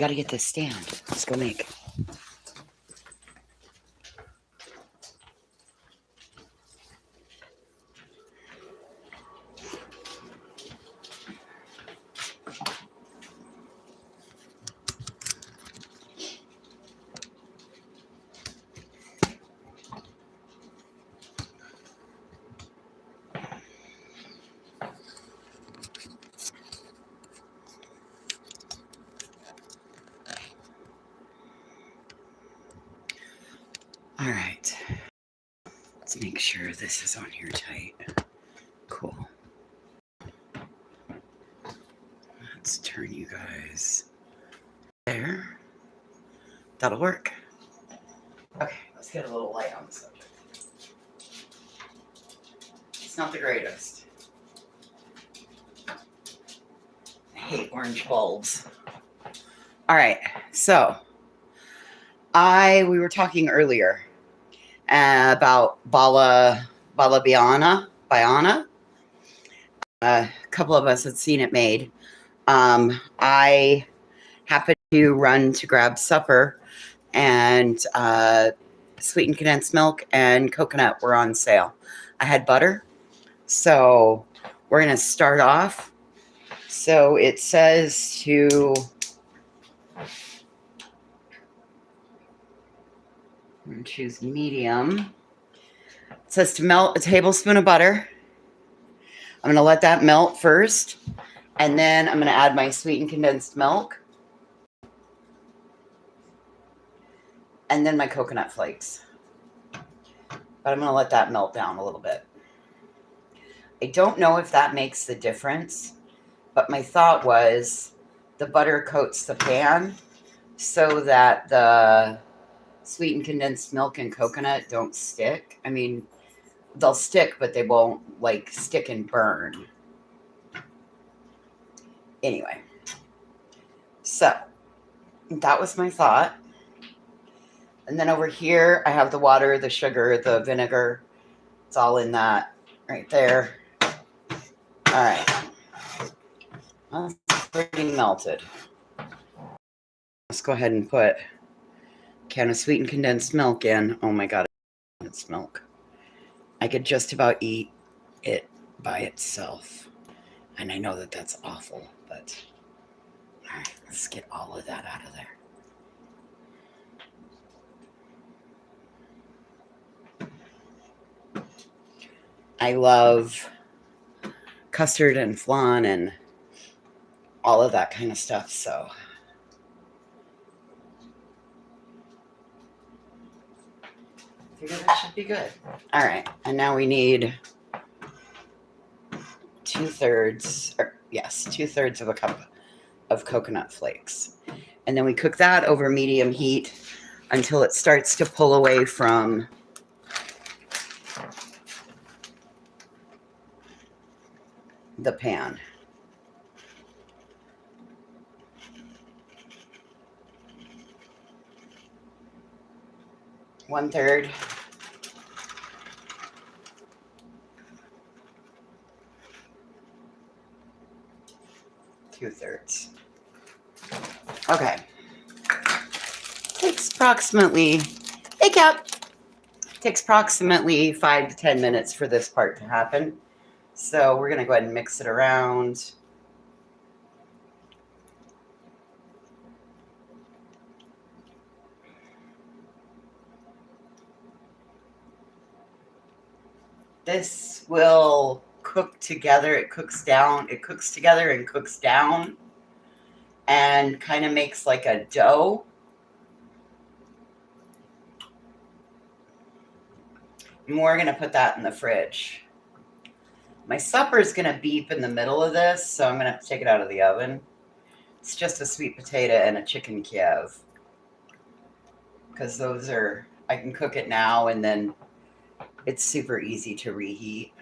We got to get this stand. Let's go make. All right. Let's make sure this is on here tight. Cool. Let's turn you guys there. That'll work. Okay, let's get a little light on the subject. It's not the greatest. I hate orange bulbs. All right, so we were talking earlier about bala baiana. A couple of us had seen it made. I happened to run to grab supper, and sweetened condensed milk and coconut were on sale. I had butter, so we're going to start off. So it says to choose medium. It says to melt a tablespoon of butter. I'm going to let that melt first, and then I'm going to add my sweetened condensed milk, and then my coconut flakes. But I'm going to let that melt down a little bit. I don't know if that makes the difference, but my thought was the butter coats the pan so that the sweetened condensed milk and coconut don't stick. I mean, they'll stick, but they won't like stick and burn. Anyway, so that was my thought. And then over here, I have the water, the sugar, the vinegar. It's all in that right there. All right. That's pretty melted. Let's go ahead and put a can of sweetened condensed milk in. Oh my God, it's milk. I could just about eat it by itself. And I know that that's awful, but all right, let's get all of that out of there. I love custard and flan and all of that kind of stuff, so I figure that should be good. All right, and now we need 2/3 of a cup of coconut flakes. And then we cook that over medium heat until it starts to pull away from the pan. One-third. Two-thirds. Okay. Takes approximately, hey Cap, takes approximately 5 to 10 minutes for this part to happen. So we're going to go ahead and mix it around. This will cook together. It cooks down. It cooks together and cooks down and kind of makes like a dough. And we're going to put that in the fridge. My supper is going to beep in the middle of this, so I'm going to have to take it out of the oven. It's just a sweet potato and a chicken Kiev. Because those are, I can cook it now and then it's super easy to reheat.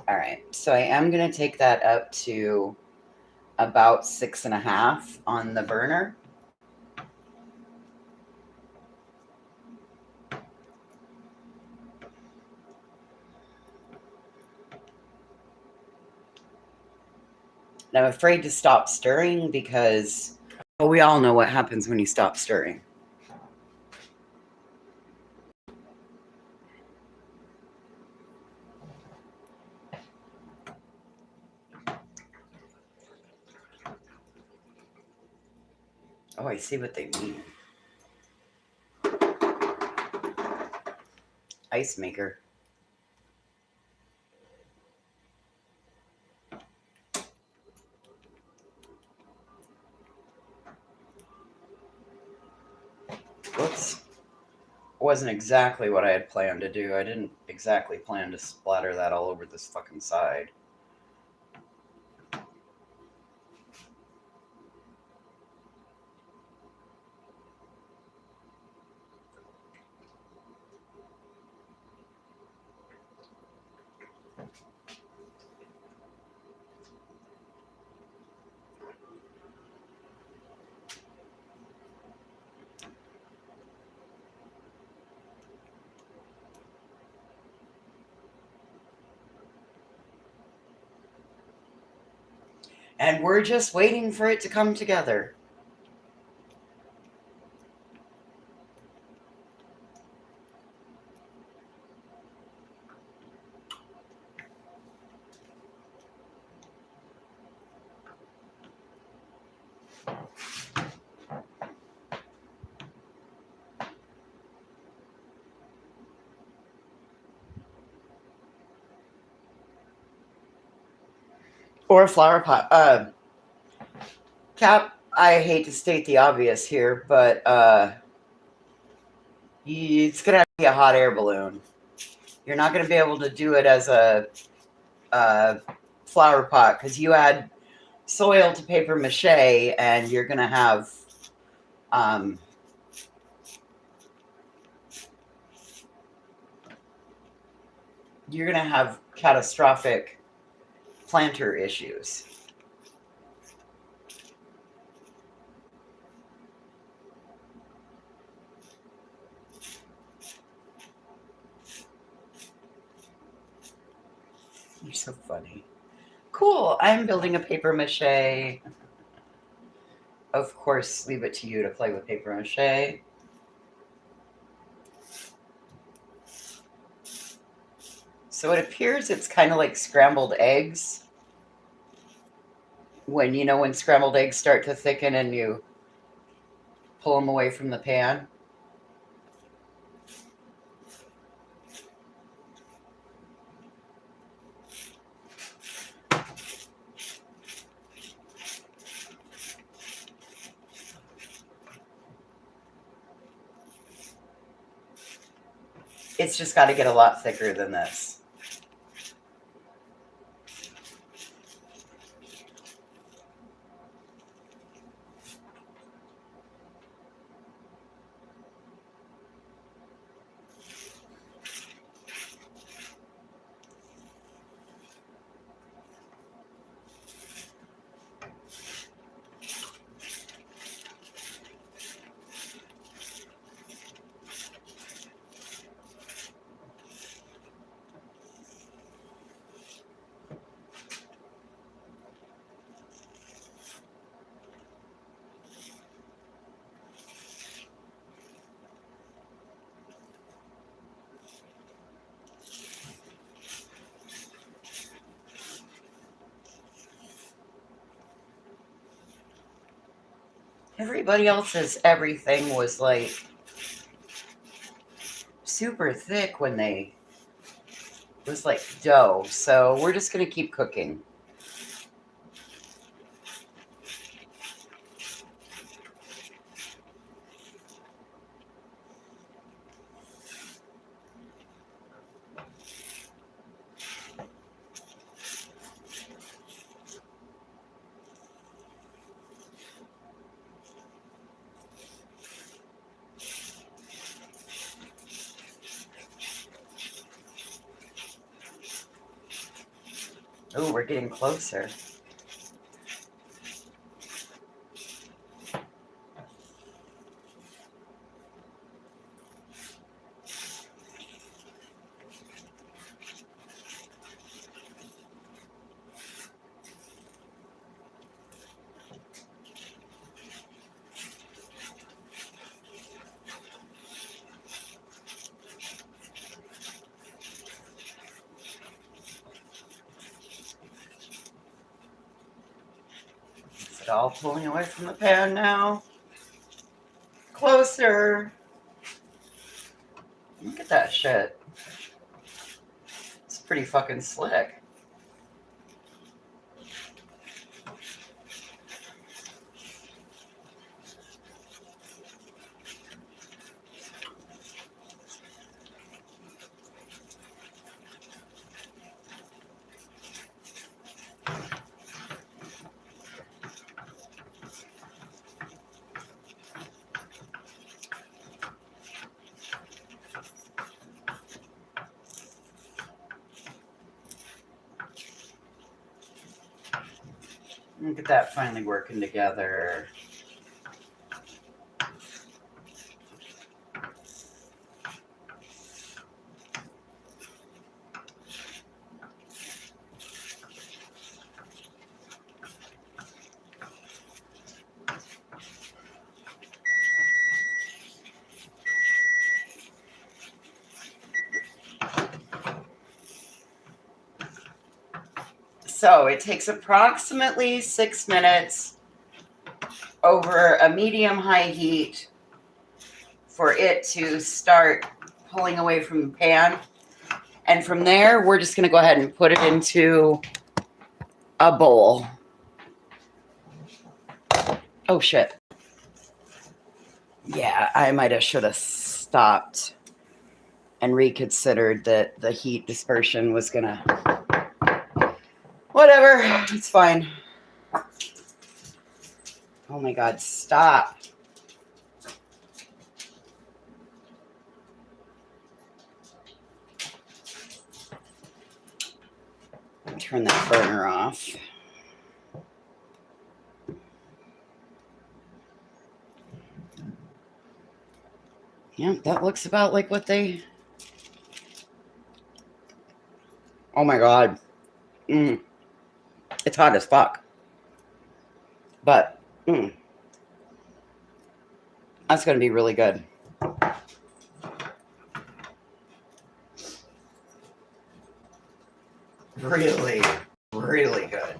All right, so I am going to take that up to about 6.5 on the burner. And I'm afraid to stop stirring because we all know what happens when you stop stirring. Oh, I see what they mean. Ice maker. Whoops. Wasn't exactly what I had planned to do. I didn't exactly plan to splatter that all over this fucking side. And we're just waiting for it to come together. Or a flower pot. Cap, I hate to state the obvious here, but it's going to have to be a hot air balloon. You're not going to be able to do it as a flower pot because you add soil to paper mache and you're going to have catastrophic planter issues. You're so funny. Cool. I'm building a paper mache. Of course, leave it to you to play with paper mache. So it appears it's kind of like scrambled eggs. When scrambled eggs start to thicken and you pull them away from the pan. It's just got to get a lot thicker than this. Everybody else's everything was like super thick when it was like dough. So we're just going to keep cooking. Oh, we're getting closer. It's all pulling away from the pan now. Closer. Look at that shit. It's pretty fucking slick. Look at that finally working together. So it takes approximately 6 minutes over a medium-high heat for it to start pulling away from the pan. And from there, we're just going to go ahead and put it into a bowl. Oh, shit. Yeah, I might have should have stopped and reconsidered that the heat dispersion was going to... Whatever, it's fine. Oh my God, stop. Turn that burner off. Yeah, that looks about like what they... Oh my God. It's hot as fuck. But, that's going to be really good. Really, really good.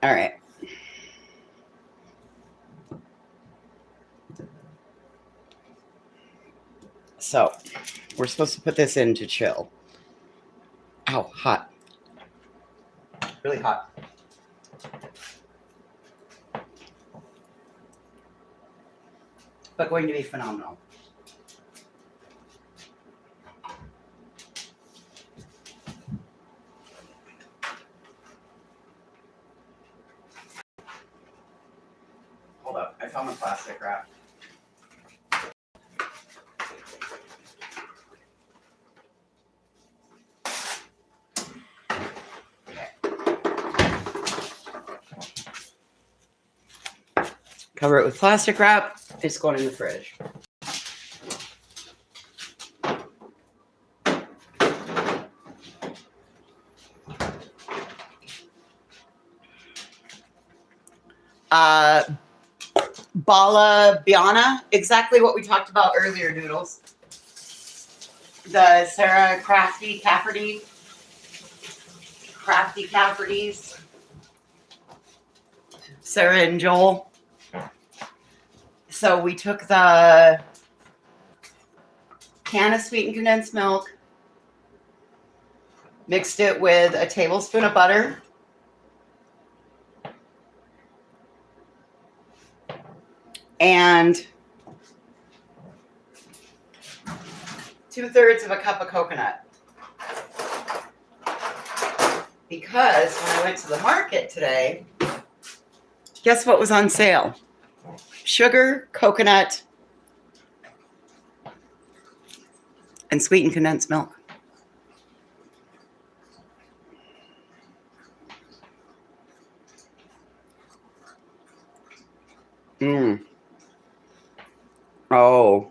All right. So, we're supposed to put this in to chill. Ow, hot. Really hot. But going to be phenomenal. Hold up, I found the plastic wrap. Cover it with plastic wrap. It's going in the fridge. Bala, baiana, exactly what we talked about earlier, Noodles. The Sarah Crafty Cafferty's. Sarah and Joel. So we took the can of sweetened condensed milk, mixed it with a tablespoon of butter, and 2/3 of a cup of coconut. Because when I went to the market today, guess what was on sale? Sugar, coconut, and sweetened condensed milk. Oh.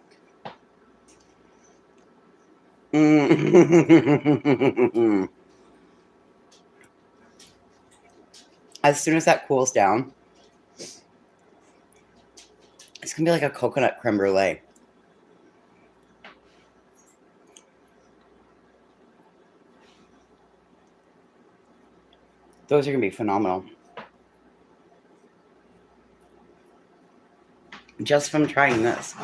As soon as that cools down, it's It's going to be like a coconut creme brulee. Those are going to be phenomenal. Just from trying this.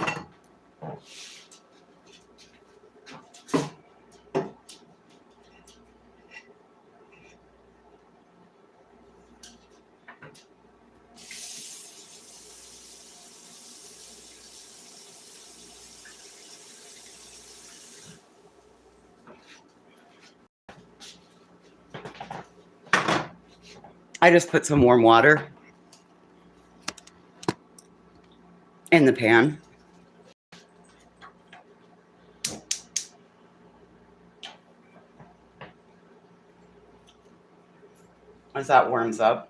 I just put some warm water in the pan. As that warms up,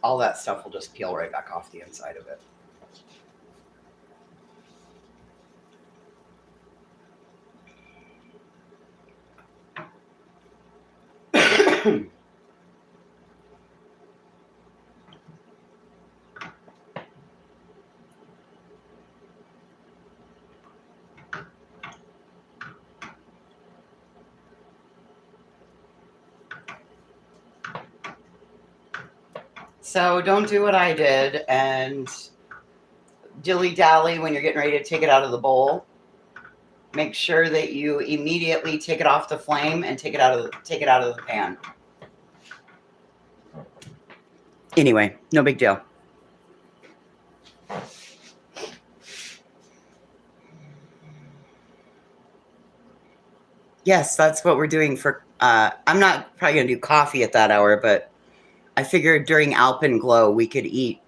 all that stuff will just peel right back off the inside of it. So don't do what I did and dilly-dally when you're getting ready to take it out of the bowl. Make sure that you immediately take it off the flame and take it out of the pan. Anyway, no big deal. Yes, that's what we're doing for. I'm not probably gonna do coffee at that hour, but I figured during Alpenglow we could eat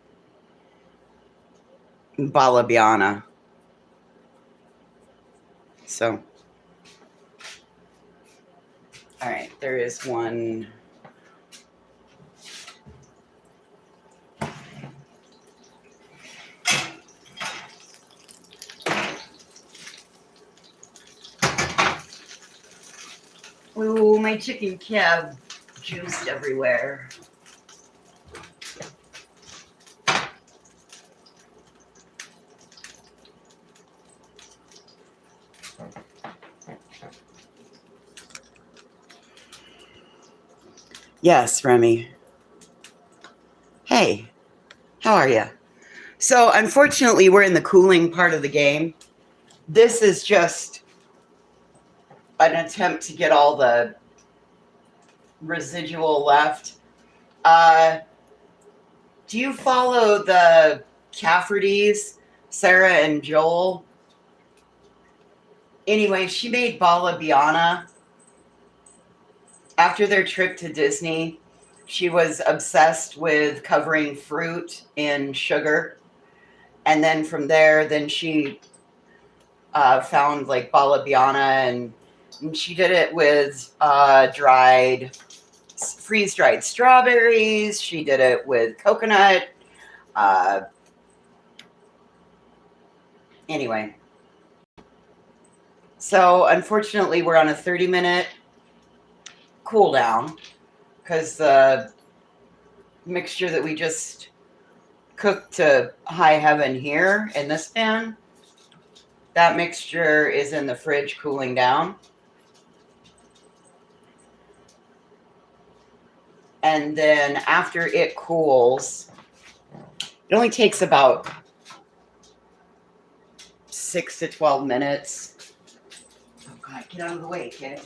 bala baiana. So, all right, there is one. Ooh, my chicken keb juiced everywhere. Yes, Remy. Hey, how are you? So, unfortunately, we're in the cooling part of the game. This is just an attempt to get all the residual left. Do you follow the Caffertys, Sarah and Joel? Anyway, she made bala baiana. After their trip to Disney, she was obsessed with covering fruit in sugar. And then from there, then she found like bala baiana, and she did it with freeze-dried strawberries. She did it with coconut. Anyway, so unfortunately, we're on a 30-minute cool down because the mixture that we just cooked to high heaven here in this pan, that mixture is in the fridge cooling down. And then after it cools, it only takes about 6 to 12 minutes. Oh God, get out of the way, kid.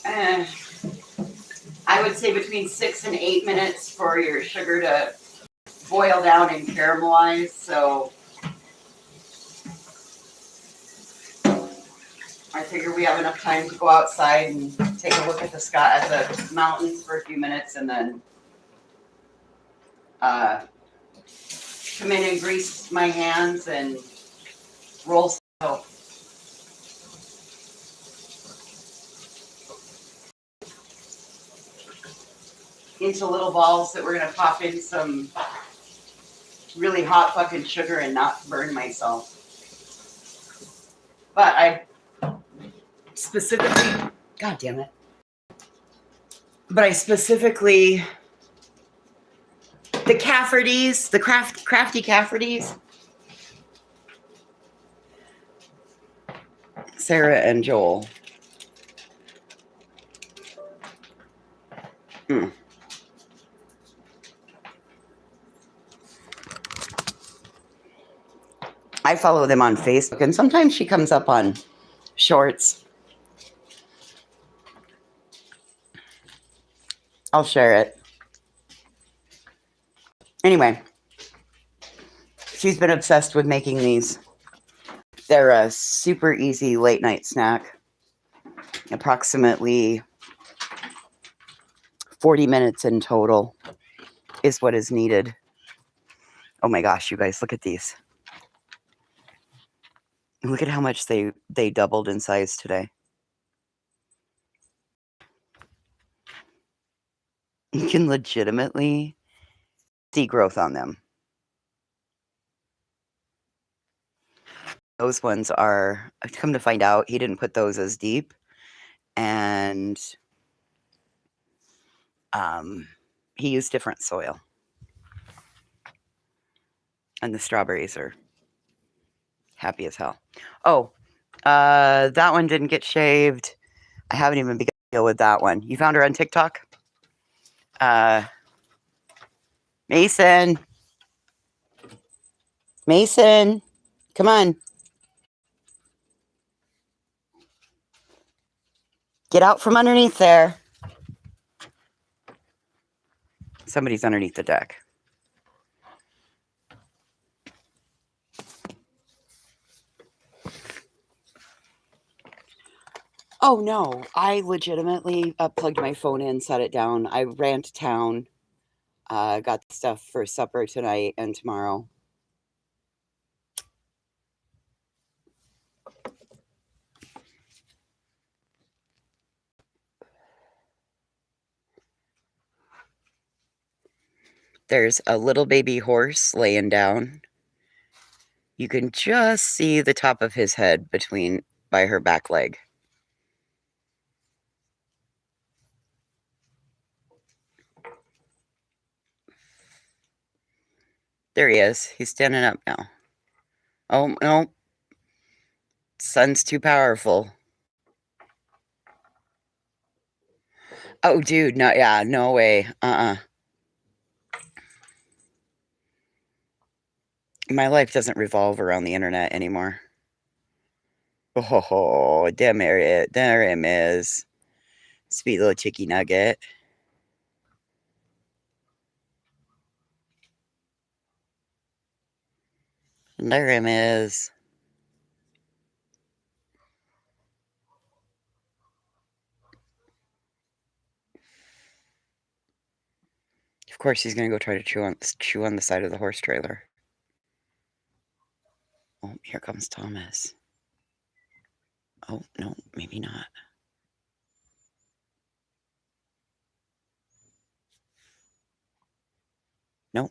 And I would say between 6 and 8 minutes for your sugar to boil down and caramelize. So I figure we have enough time to go outside and take a look at the mountains for a few minutes, and then come in and grease my hands and roll some soap. Into little balls that we're going to pop in some really hot fucking sugar and not burn myself. But specifically, God damn it. But I specifically, the Cafferties, the crafty Cafferties. Sarah and Joel. I follow them on Facebook, and sometimes she comes up on shorts. I'll share it. Anyway, she's been obsessed with making these. They're a super easy late night snack. Approximately 40 minutes in total is what is needed. Oh my gosh, you guys, look at these. Look at how much they doubled in size today. You can legitimately see growth on them. Those ones are, I've come to find out, he didn't put those as deep. And he used different soil. And the strawberries are happy as hell. Oh, that one didn't get shaved. I haven't even begun to deal with that one. You found her on TikTok? Mason, come on. Get out from underneath there. Somebody's underneath the deck. Oh no, I legitimately plugged my phone in, set it down. I ran to town, got stuff for supper tonight and tomorrow. There's a little baby horse laying down. You can just see the top of his head by her back leg. There he is. He's standing up now. Oh, no. Sun's too powerful. Oh, dude. No, yeah, no way. My life doesn't revolve around the internet anymore. Oh, there him is. Sweet little chicky nugget. There him is. Of course, he's going to go try to chew on the side of the horse trailer. Oh, here comes Thomas. Oh, no, maybe not. Nope.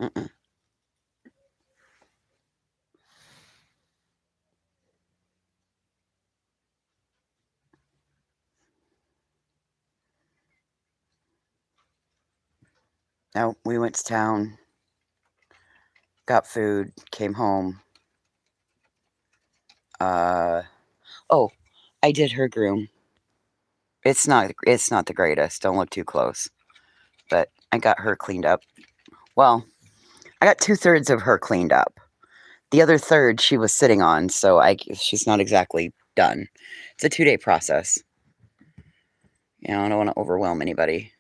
Mm-mm. No, we went to town, got food, came home. Oh, I did her groom. It's not the greatest. Don't look too close. But I got her cleaned up. Well, I got 2/3 of her cleaned up. The other third she was sitting on, so she's not exactly done. It's a 2-day process. You know, I don't want to overwhelm anybody.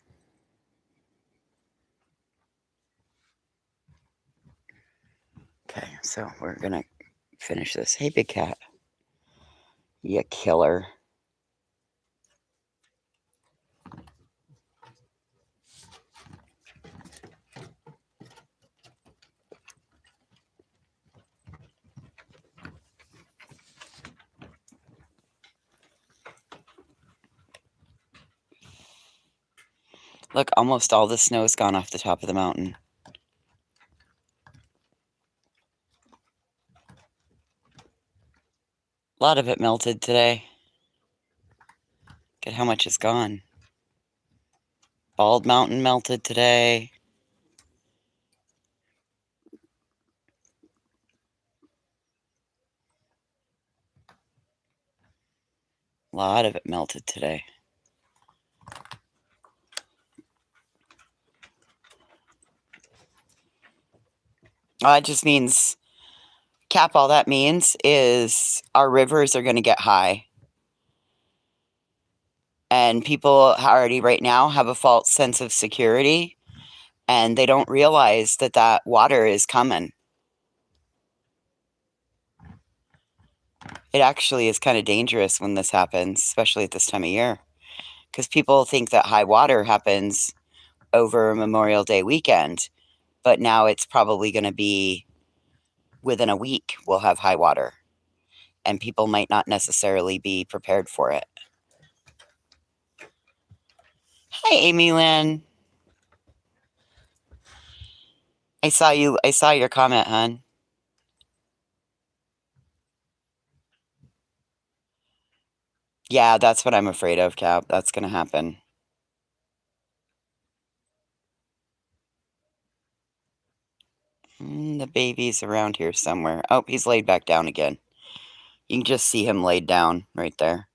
Okay, so we're gonna finish this. Hey, big cat. You killer. Look, almost all the snow's gone off the top of the mountain. A lot of it melted today. Look at how much is gone. Bald Mountain melted today. A lot of it melted today. It just means, Cap, all that means is our rivers are going to get high. And people already right now have a false sense of security, and they don't realize that that water is coming. It actually is kind of dangerous when this happens, especially at this time of year, because people think that high water happens over Memorial Day weekend, but now it's probably going to be within a week we'll have high water, and people might not necessarily be prepared for it. Hi, Amy Lynn. I saw your comment, hon. Yeah, that's what I'm afraid of, Cap. That's going to happen. The baby's around here somewhere. Oh, he's laid back down again. You can just see him laid down right there.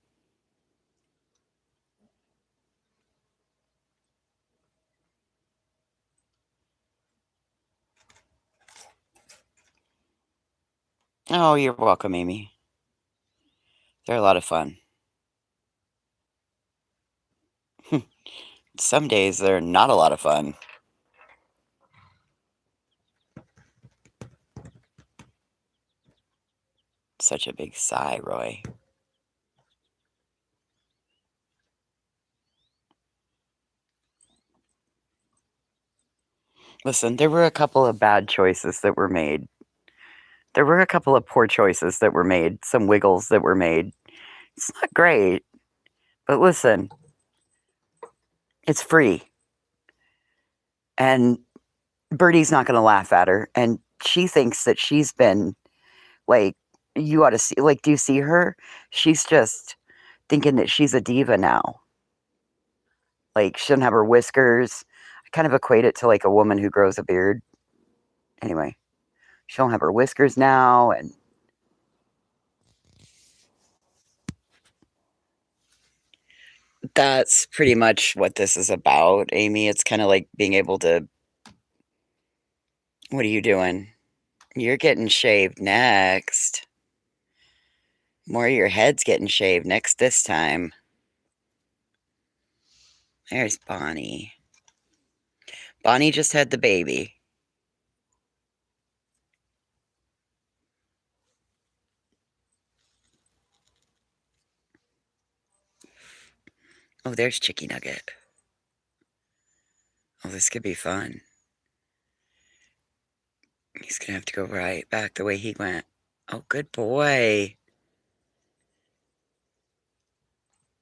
Oh, you're welcome, Amy. They're a lot of fun. Some days they're not a lot of fun. Such a big sigh, Roy. Listen, there were a couple of bad choices that were made. There were a couple of poor choices that were made, some wiggles that were made. It's not great, but listen, it's free. And Birdie's not going to laugh at her. And she thinks that she's been, like, you ought to see, like, do you see her? She's just thinking that she's a diva now. Like, she doesn't have her whiskers. I kind of equate it to, like, a woman who grows a beard. Anyway, she don't have her whiskers now, and that's pretty much what this is about, Amy. It's kind of like being able to. What are you doing? You're getting shaved next. More of your head's getting shaved next this time. There's Bonnie. Bonnie just had the baby. Oh, there's Chicky Nugget. Oh, this could be fun. He's going to have to go right back the way he went. Oh, good boy.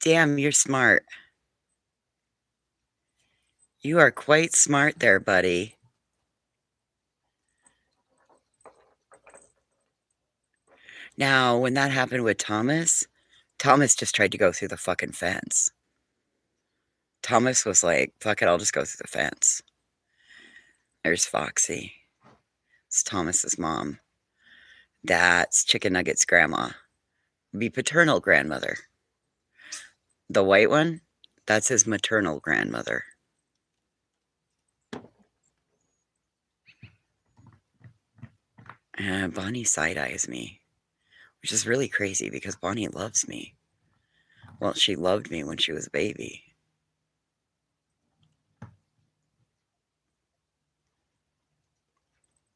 Damn, you're smart. You are quite smart there, buddy. Now, when that happened with Thomas, Thomas just tried to go through the fucking fence. Thomas was like, fuck it, I'll just go through the fence. There's Foxy. It's Thomas's mom. That's Chicken Nugget's grandma. Be paternal grandmother. The white one, that's his maternal grandmother. And Bonnie side-eyes me, which is really crazy because Bonnie loves me. Well, she loved me when she was a baby.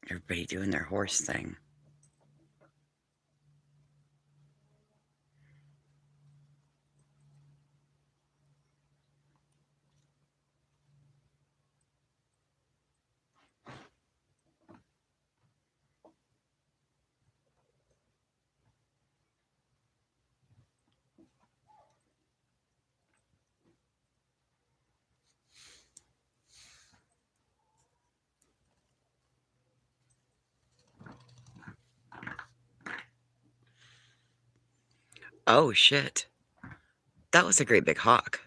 Everybody doing their horse thing. Oh, shit. That was a great big hawk.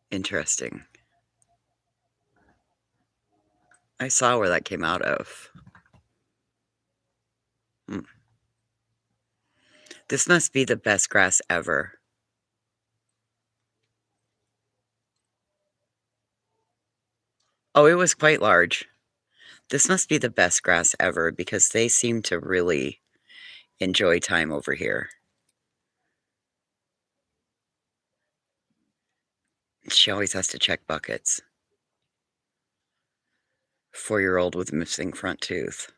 Interesting. I saw where that came out of. Hmm. This must be the best grass ever. Oh, it was quite large. This must be the best grass ever because they seem to really enjoy time over here. She always has to check buckets. 4-year-old with missing front tooth.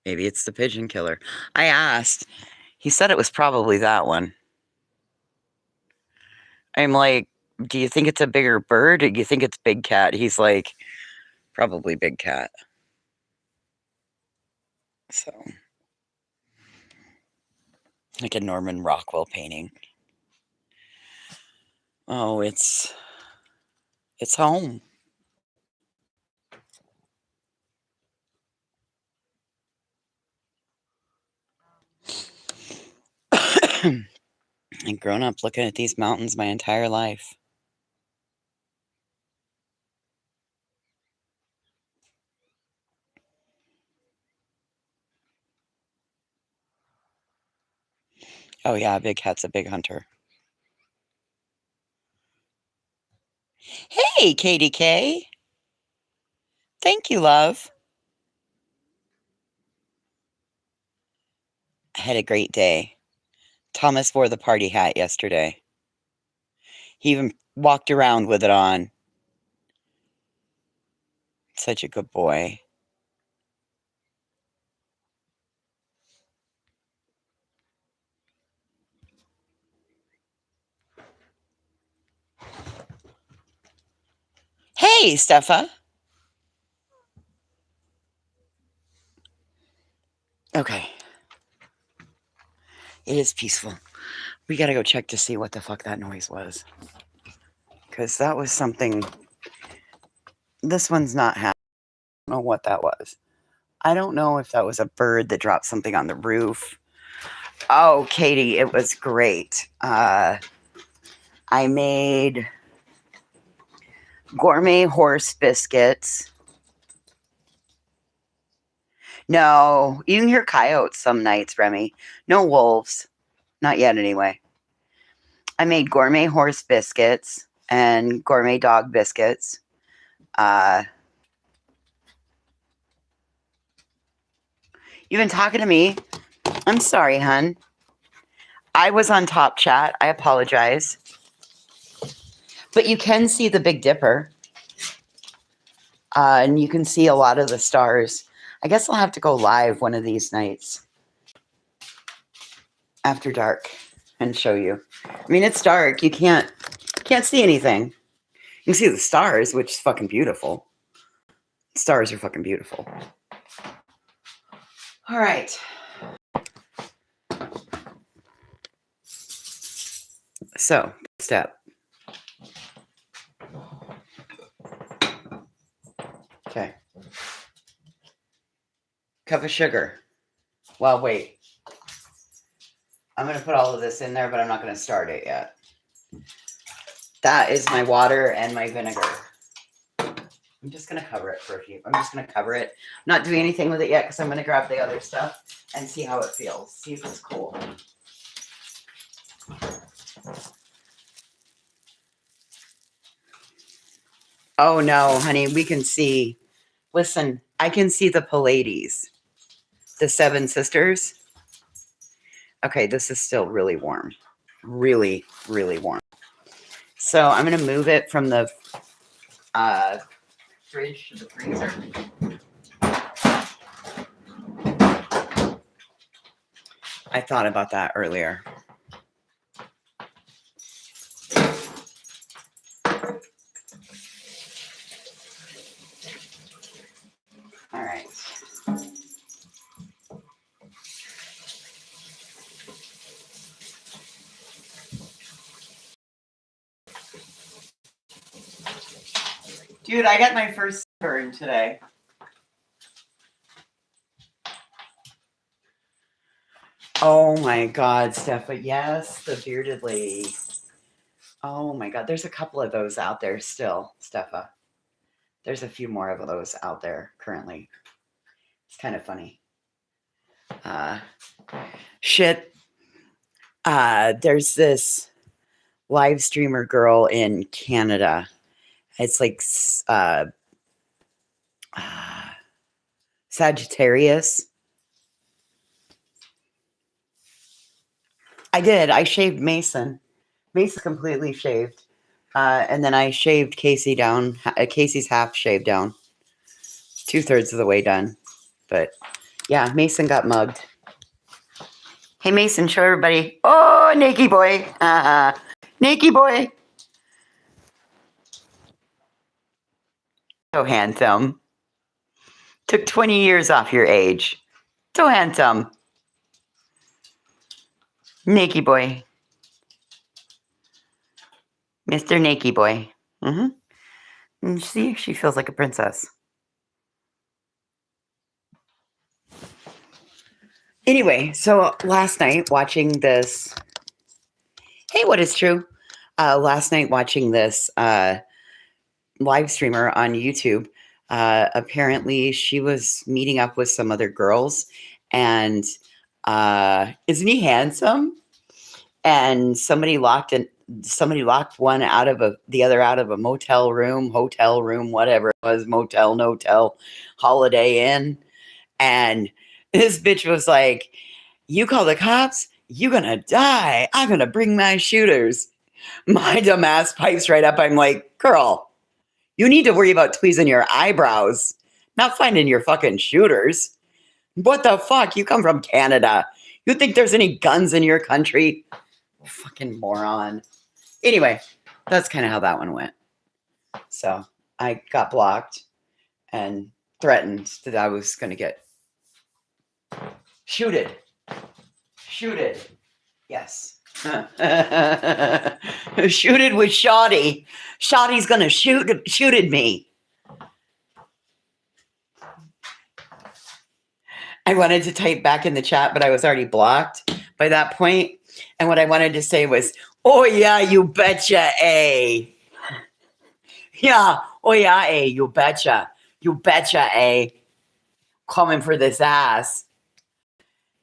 Maybe it's the pigeon killer. I asked. He said it was probably that one. I'm like, do you think it's a bigger bird or do you think it's big cat? He's like, probably big cat. So, like a Norman Rockwell painting. Oh, it's home. I've grown up looking at these mountains my entire life. Oh yeah, Big Cat's a big hunter. Hey, Katie K. Thank you, love. I had a great day. Thomas wore the party hat yesterday. He even walked around with it on. Such a good boy. Hey, Steffa. Okay. It is peaceful. We gotta go check to see what the fuck that noise was. Because that was something. This one's not happy. I don't know what that was. I don't know if that was a bird that dropped something on the roof. Oh, Katie, it was great. I made gourmet horse biscuits. No, you can hear coyotes some nights, Remy. No wolves. Not yet, anyway. I made gourmet horse biscuits and gourmet dog biscuits. You've been talking to me. I'm sorry, hun. I was on Top Chat. I apologize. But you can see the Big Dipper. And you can see a lot of the stars. I guess I'll have to go live one of these nights after dark and show you. I mean, it's dark. You can't see anything. You can see the stars, which is fucking beautiful. Stars are fucking beautiful. All right. So, step. Okay. Cup of sugar. Well, wait. I'm going to put all of this in there, but I'm not going to start it yet. That is my water and my vinegar. I'm just going to cover it for a few. I'm just going to cover it. I'm not doing anything with it yet because I'm going to grab the other stuff and see how it feels. See if it's cool. Oh, no, honey. We can see. Listen, I can see the Pleiades. The Seven Sisters. Okay, this is still really warm. Really, really warm. So I'm going to move it from the fridge to the freezer. I thought about that earlier. All right. Dude, I got my first burn today. Oh my God, Steffa. Yes, the bearded lady. Oh my God. There's a couple of those out there still, Steffa. There's a few more of those out there currently. It's kind of funny. Uh, shit. There's this live streamer girl in Canada. It's like Sagittarius. I did. I shaved Mason. Mason's completely shaved. And then I shaved Casey down. Casey's half shaved down. 2/3 of the way done. But yeah, Mason got mugged. Hey, Mason, show everybody. Oh, naked boy. Naked boy. So handsome. Took 20 years off your age. So handsome. Naked boy. Mr. Naked boy. Mm-hmm. And see, she feels like a princess. Anyway, so last night watching this. Hey, what is true? Last night watching this live streamer on YouTube. Apparently, she was meeting up with some other girls, and isn't he handsome? And somebody locked one out of the other out of a motel room, hotel room, whatever it was, motel, no-tel, Holiday Inn. And this bitch was like, "You call the cops, you're gonna die. I'm gonna bring my shooters." My dumb ass pipes right up. I'm like, "Girl, you need to worry about tweezing your eyebrows, not finding your fucking shooters. What the fuck? You come from Canada. You think there's any guns in your country? Fucking moron." Anyway, that's kind of how that one went. So I got blocked and threatened that I was going to get shooted. Shooted. Yes. Shooted with Shoddy. Shoddy's going to shooted me. I wanted to type back in the chat, but I was already blocked by that point. And what I wanted to say was, "Oh yeah, you betcha, A." Yeah, oh yeah, A, you betcha. You betcha, A. Coming for this ass.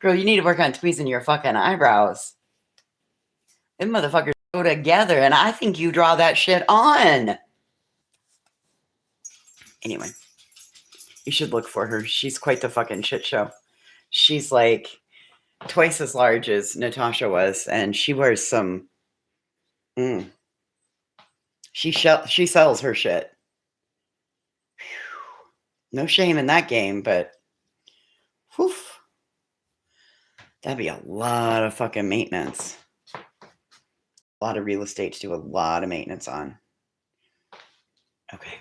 Girl, you need to work on tweezing your fucking eyebrows. Them motherfuckers go together, and I think you draw that shit on. Anyway, you should look for her. She's quite the fucking shit show. She's like twice as large as Natasha was, and she wears some. She sells her shit. No shame in that game, but whew, that'd be a lot of fucking maintenance. A lot of real estate to do a lot of maintenance on. Okay.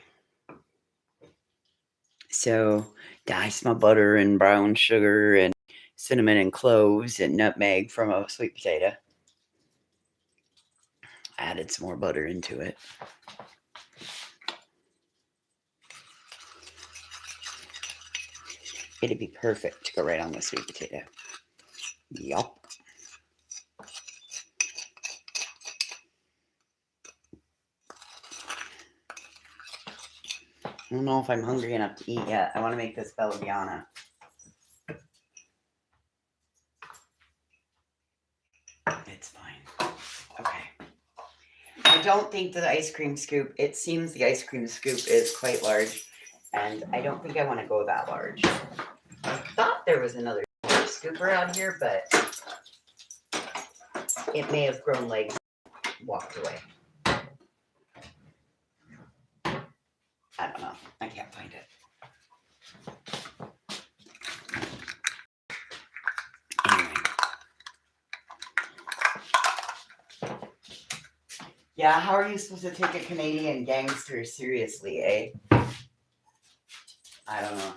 So dice my butter and brown sugar and cinnamon and cloves and nutmeg from a sweet potato. Added some more butter into it. It'd be perfect to go right on the sweet potato. Yup. I don't know if I'm hungry enough to eat yet. I want to make this baiana. It's fine. Okay. I don't think the ice cream scoop, it seems the ice cream scoop is quite large, and I don't think I want to go that large. I thought there was another scoop around here, but it may have grown legs, walked away. I don't know. I can't find it. Anyway. Yeah, how are you supposed to take a Canadian gangster seriously, eh? I don't know.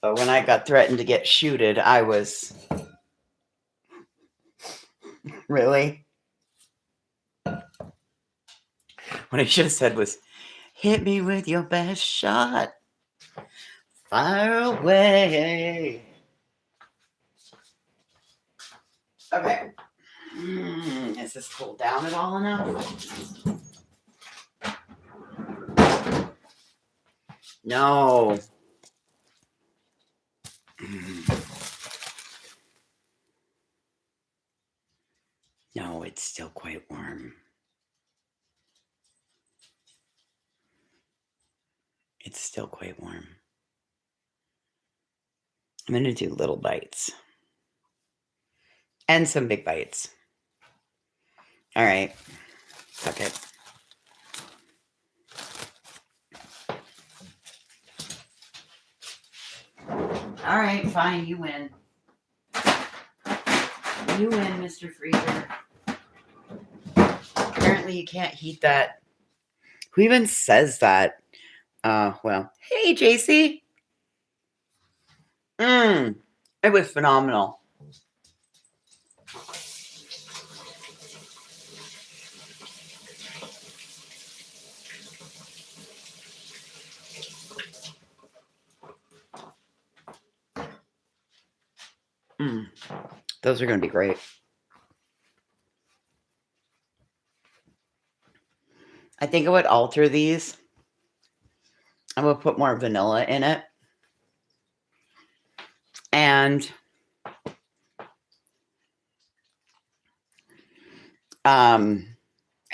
But when I got threatened to get shooted, I was... Really? What I should have said was, "Hit me with your best shot. far away. Okay. Is this cooled down at all enough? No. No, it's still quite warm. It's still quite warm. I'm going to do little bites. And some big bites. All right. Fuck it. All right, fine. You win. You win, Mr. Freezer. Apparently you can't heat that. Who even says that? Well, hey, JC. It was phenomenal. Those are going to be great. I think I would alter these. I would put more vanilla in it. And I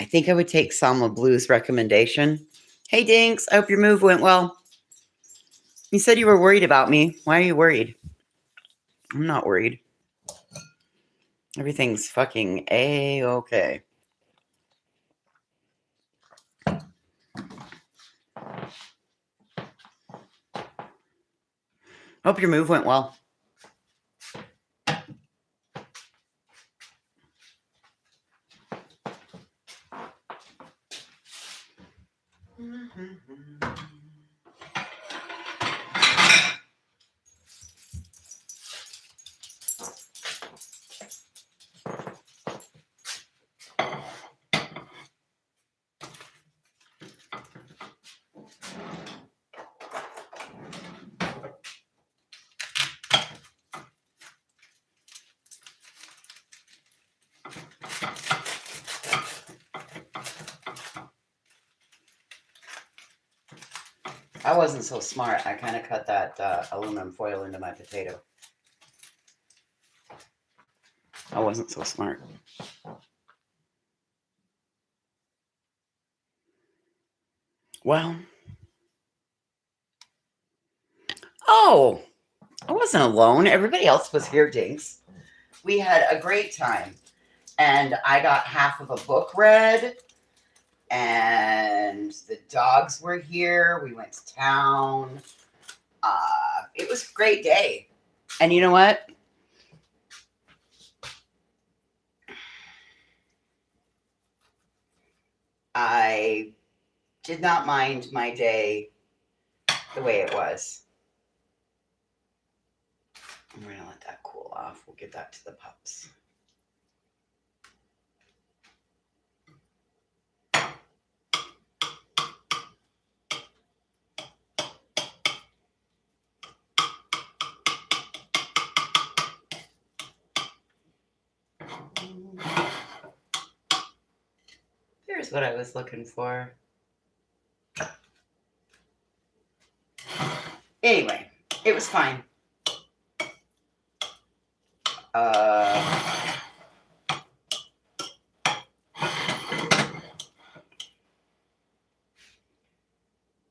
think I would take Selma Blue's recommendation. Hey, Dinks, I hope your move went well. You said you were worried about me. Why are you worried? I'm not worried. Everything's fucking A-okay. Hope your move went well. I wasn't so smart. I kind of cut that aluminum foil into my potato. I wasn't so smart. Well. Oh, I wasn't alone. Everybody else was here, Dinks. We had a great time. And I got half of a book read. And the dogs were here. We went to town. It was a great day. And you know what? I did not mind my day the way it was. I'm going to let that cool off. We'll give that to the pups. Here's what I was looking for. Anyway, it was fine.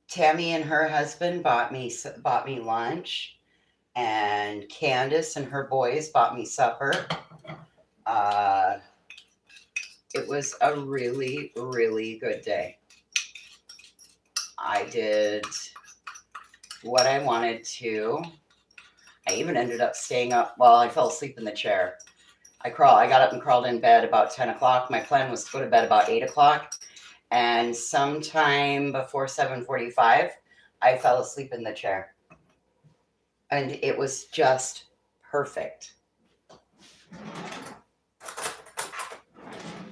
Tammy and her husband bought me lunch, and Candace and her boys bought me supper. It was a really, really good day. I did what I wanted to. I even ended up staying up. Well, I fell asleep in the chair. I got up and crawled in bed about 10 o'clock. My plan was to go to bed about 8 o'clock. And sometime before 7:45, I fell asleep in the chair. And it was just perfect.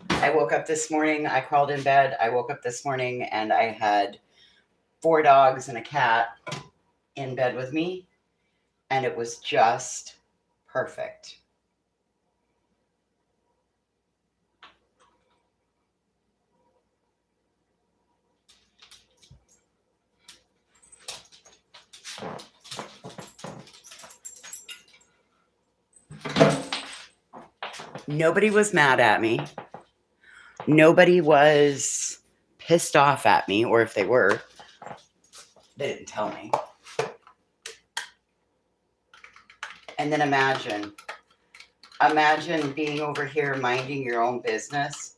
I woke up this morning. I crawled in bed. I woke up this morning and I had 4 dogs and a cat in bed with me, and it was just perfect. Nobody was mad at me. Nobody was pissed off at me, or if they were, they didn't tell me. And then imagine being over here minding your own business,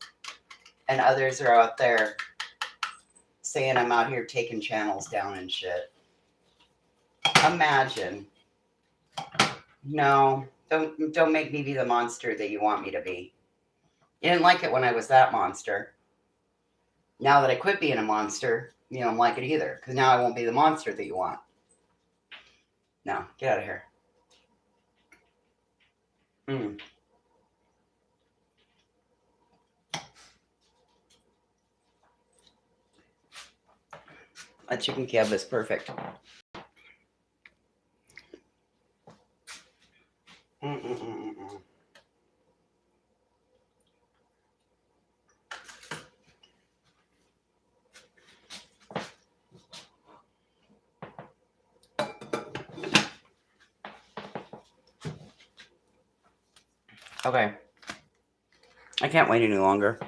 and others are out there saying I'm out here taking channels down and shit. Imagine. No, don't make me be the monster that you want me to be. You didn't like it when I was that monster. Now that I quit being a monster, you don't like it either, because now I won't be the monster that you want. No, get out of here. That chicken kebab is perfect. Okay. I can't wait any longer.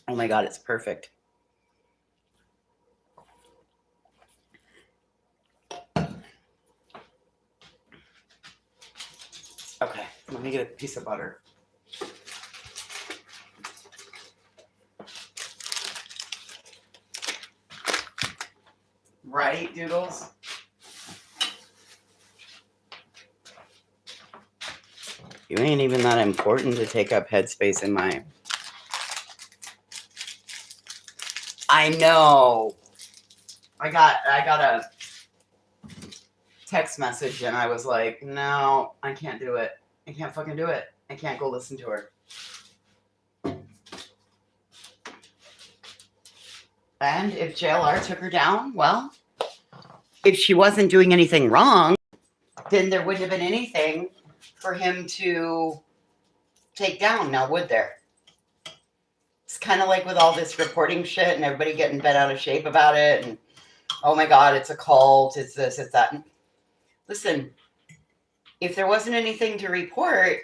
Oh my God, it's perfect. Okay, let me get a piece of butter. Right, Doodles? You ain't even that important to take up headspace in my... I know. I got a text message and I was like, no, I can't do it. I can't fucking do it. I can't go listen to her. And if JLR took her down, well, if she wasn't doing anything wrong, then there wouldn't have been anything for him to take down, now would there? It's kind of like with all this reporting shit and everybody getting bent out of shape about it, and oh my God, it's a cult, it's this, it's that. Listen, if there wasn't anything to report,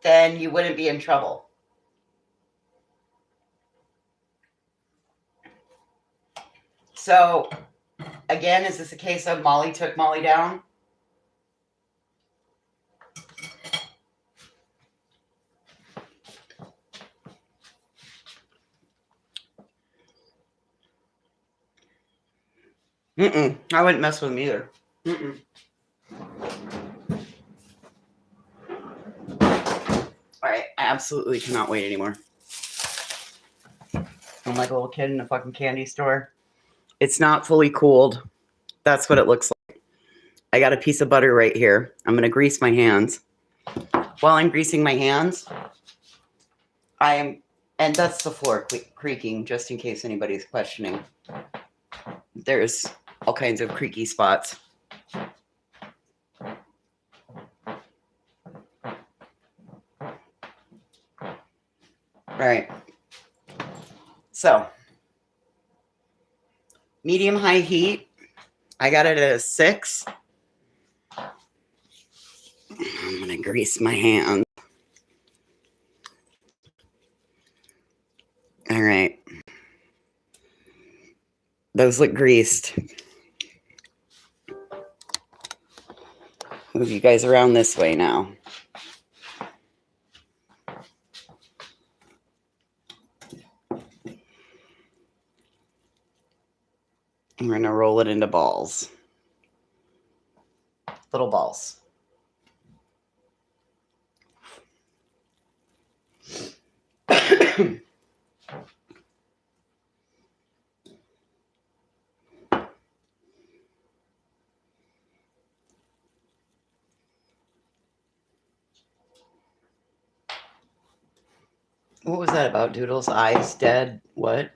then you wouldn't be in trouble. So, again, is this a case of Molly took Molly down? I wouldn't mess with him either. All right, I absolutely cannot wait anymore. I'm like a little kid in a fucking candy store. It's not fully cooled. That's what it looks like. I got a piece of butter right here. I'm going to grease my hands. While I'm greasing my hands, and that's the floor creaking, just in case anybody's questioning. There's all kinds of creaky spots. All right. So, medium high heat. I got it at a 6. I'm going to grease my hands. All right. Those look greased. Move you guys around this way now. We're going to roll it into balls. Little balls. What was that about, Doodles? Eyes dead? What?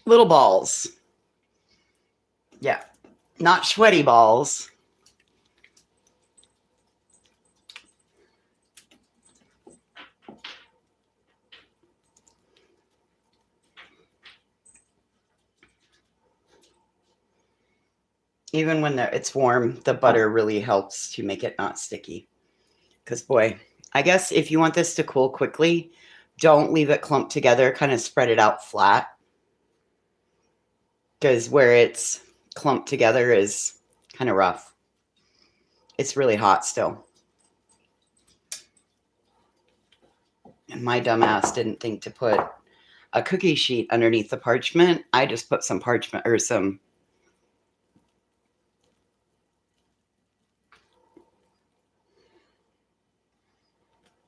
Little balls. Yeah. Not sweaty balls. Even when it's warm, the butter really helps to make it not sticky. Because, boy, I guess if you want this to cool quickly, don't leave it clumped together. Kind of spread it out flat. Because where it's clumped together is kind of rough. It's really hot still. And my dumbass didn't think to put a cookie sheet underneath the parchment. I just put some parchment or some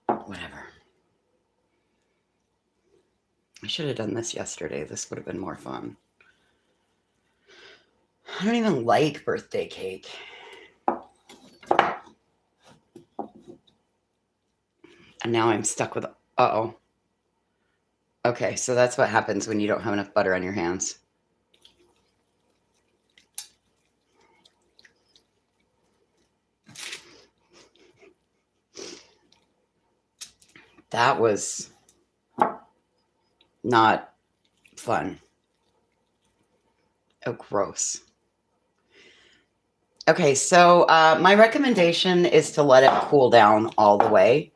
whatever. I should have done this yesterday. This would have been more fun. I don't even like birthday cake. And now I'm stuck with, uh-oh. Okay, so that's what happens when you don't have enough butter on your hands. That was not fun. Oh, gross. Okay, so my recommendation is to let it cool down all the way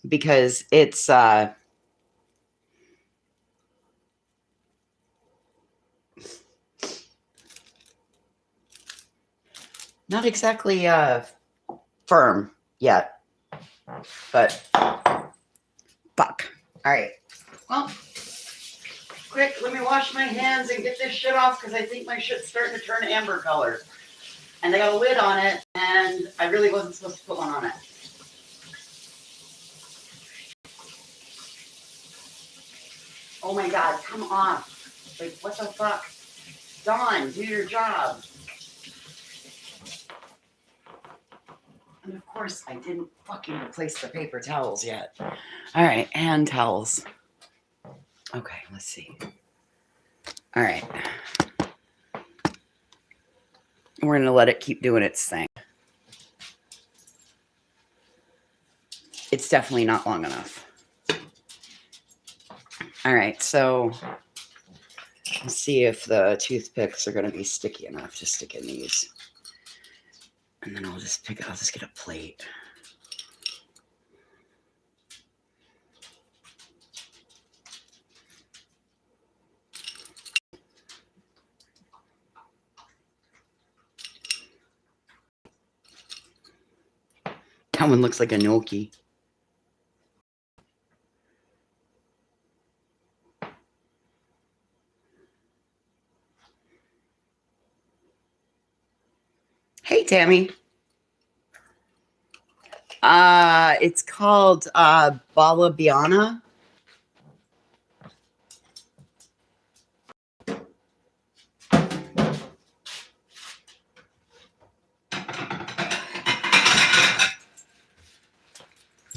because it's not exactly firm yet, but fuck. All right. Well, quick, let me wash my hands and get this shit off because I think my shit's starting to turn amber color. And they got a lid on it, and I really wasn't supposed to put one on it. Oh my God, come off. Like, what the fuck? Dawn, do your job. And of course, I didn't fucking replace the paper towels yet. All right, hand towels. Okay, let's see. All right. We're going to let it keep doing its thing. It's definitely not long enough. All right, so let's see if the toothpicks are going to be sticky enough to stick in these. And then I'll just get a plate. That one looks like a gnocchi. Hey, Tammy. It's called bala baiana.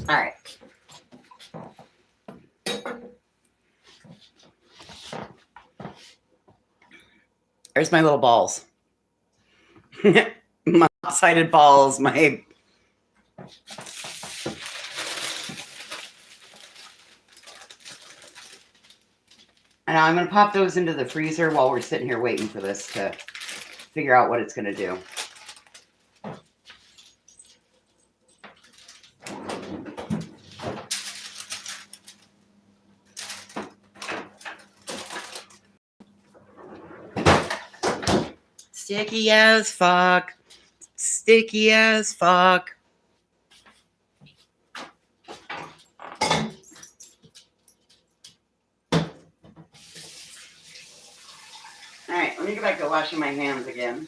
All right. There's my little balls. My lopsided balls. My and I'm going to pop those into the freezer while we're sitting here waiting for this to figure out what it's going to do. Sticky as fuck. Sticky as fuck. All right, let me go back to washing my hands again.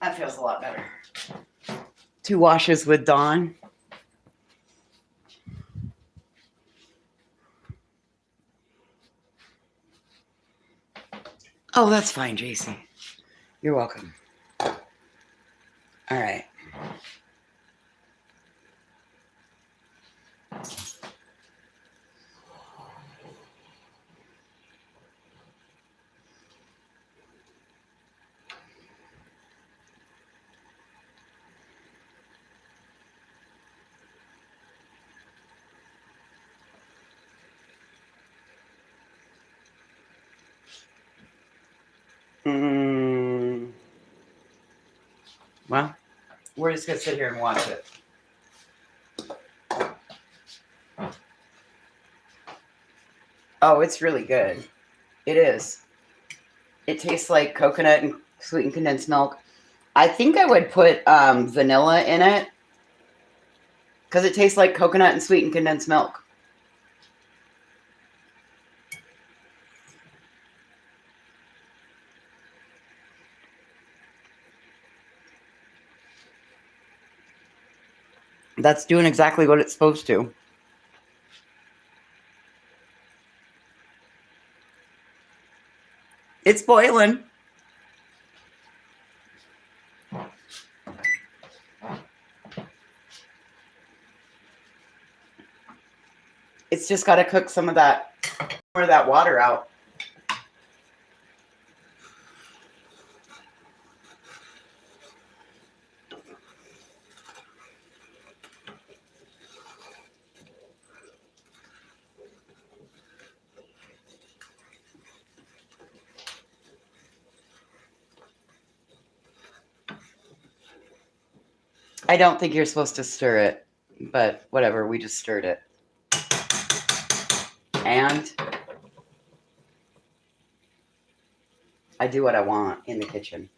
That feels a lot better. 2 washes with Dawn. Oh, that's fine, JC. You're welcome. All right. Well, we're just going to sit here and watch it. Oh, it's really good. It is. It tastes like coconut and sweetened condensed milk. I think I would put vanilla in it because it tastes like coconut and sweetened condensed milk. That's doing exactly what it's supposed to. It's boiling. It's just got to cook some of that, more of that water out. I don't think you're supposed to stir it, but whatever, we just stirred it. And I do what I want in the kitchen.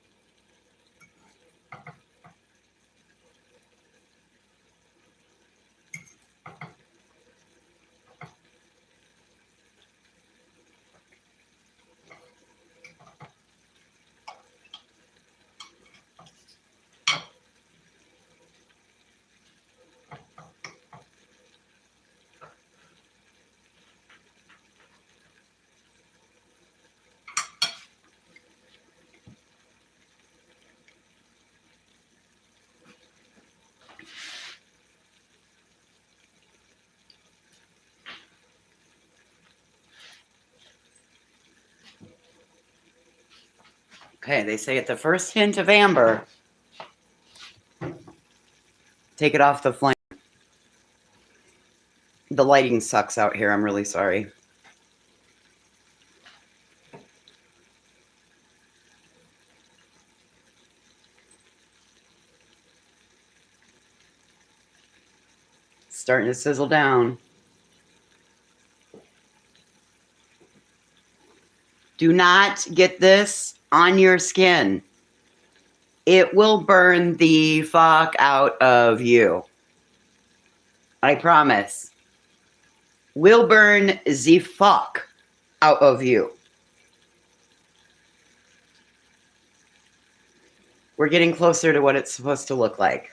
Okay, they say at the first hint of amber, take it off the flame. The lighting sucks out here. I'm really sorry. Starting to sizzle down. Do not get this on your skin. It will burn the fuck out of you. I promise. Will burn the fuck out of you. We're getting closer to what it's supposed to look like.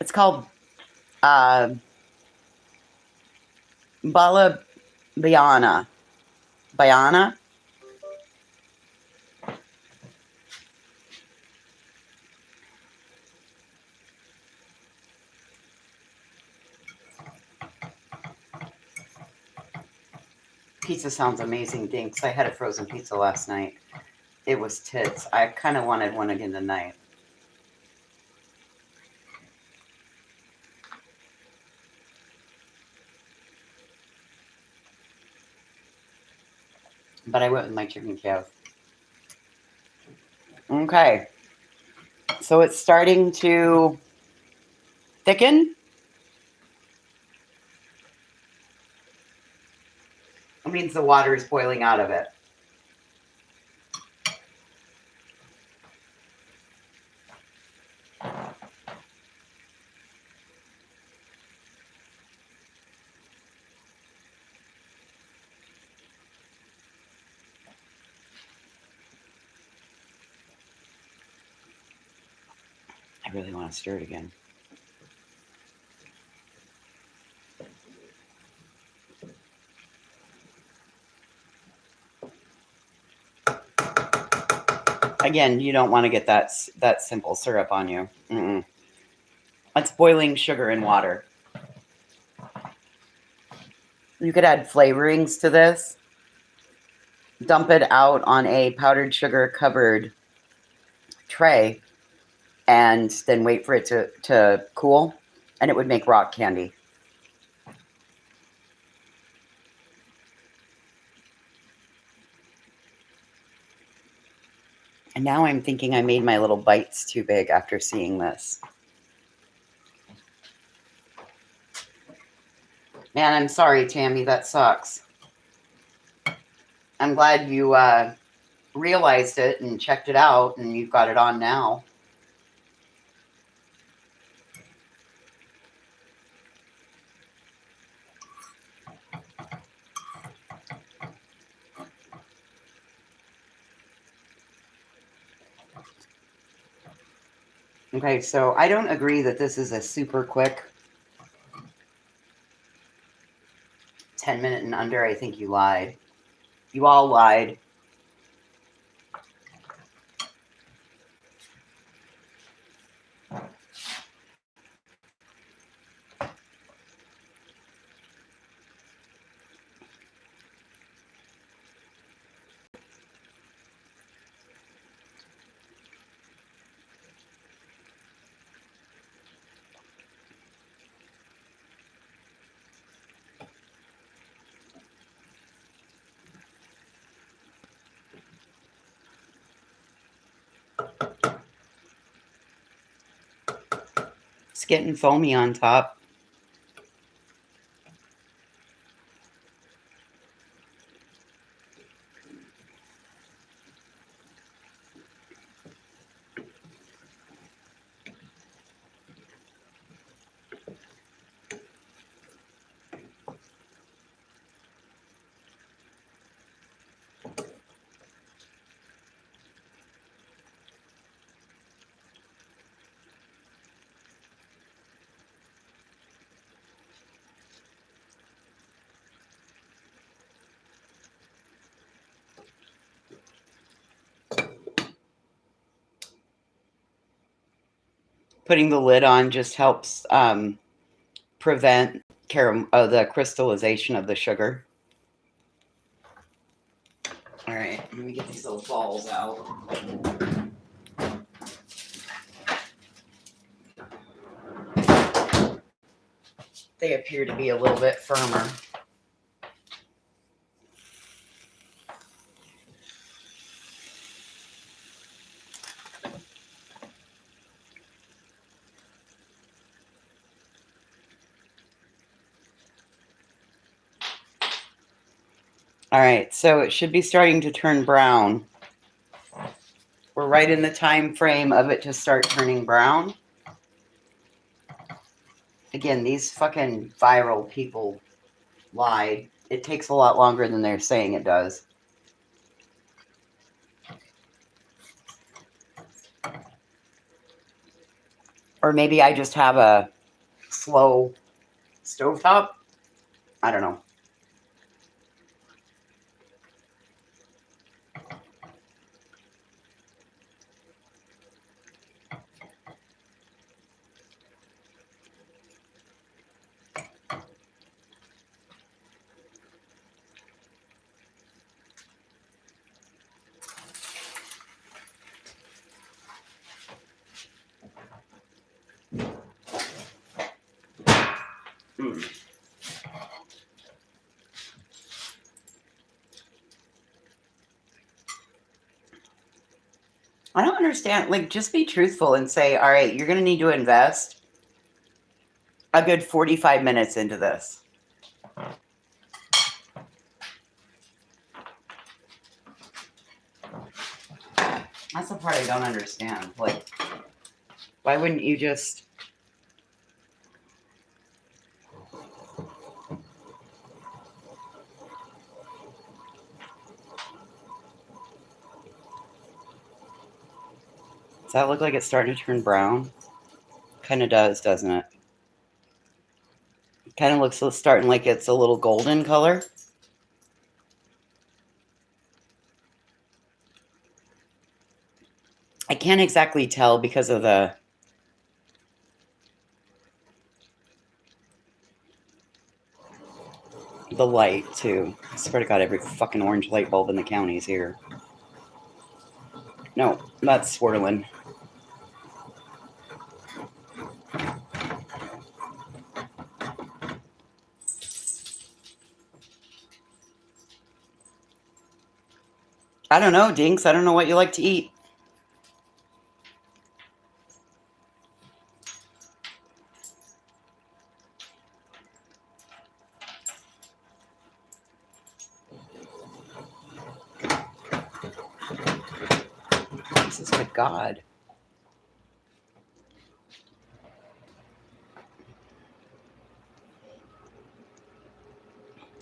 It's called bala baiana. Baiana? Pizza sounds amazing, Dinks. I had a frozen pizza last night. It was tits. I kind of wanted one again tonight. But I went with my chicken calf. Okay. So it's starting to thicken. It means the water is boiling out of it. I really want to stir it again. Again, you don't want to get that simple syrup on you. It's boiling sugar and water. You could add flavorings to this. Dump it out on a powdered sugar covered tray and then wait for it to cool, and it would make rock candy. And now I'm thinking I made my little bites too big after seeing this. Man, I'm sorry, Tammy. That sucks. I'm glad you realized it and checked it out, and you've got it on now. Okay, so I don't agree that this is a super quick 10-minute and under. I think you lied. You all lied. It's getting foamy on top. Putting the lid on just helps prevent the crystallization of the sugar. All right, let me get these little balls out. They appear to be a little bit firmer. All right, so it should be starting to turn brown. We're right in the time frame of it to start turning brown. Again, these fucking viral people lied. It takes a lot longer than they're saying it does. Or maybe I just have a slow stovetop. I don't know. I don't understand. Like, just be truthful and say, all right, you're going to need to invest a good 45 minutes into this. That's the part I don't understand. Like, why wouldn't you just... Does that look like it's starting to turn brown? Kind of does, doesn't it? Kind of looks starting like it's a little golden color. I can't exactly tell because of the light, too. I swear to God, every fucking orange light bulb in the county is here. No, that's swirling. I don't know, Dinks. I don't know what you like to eat. Jesus, good God.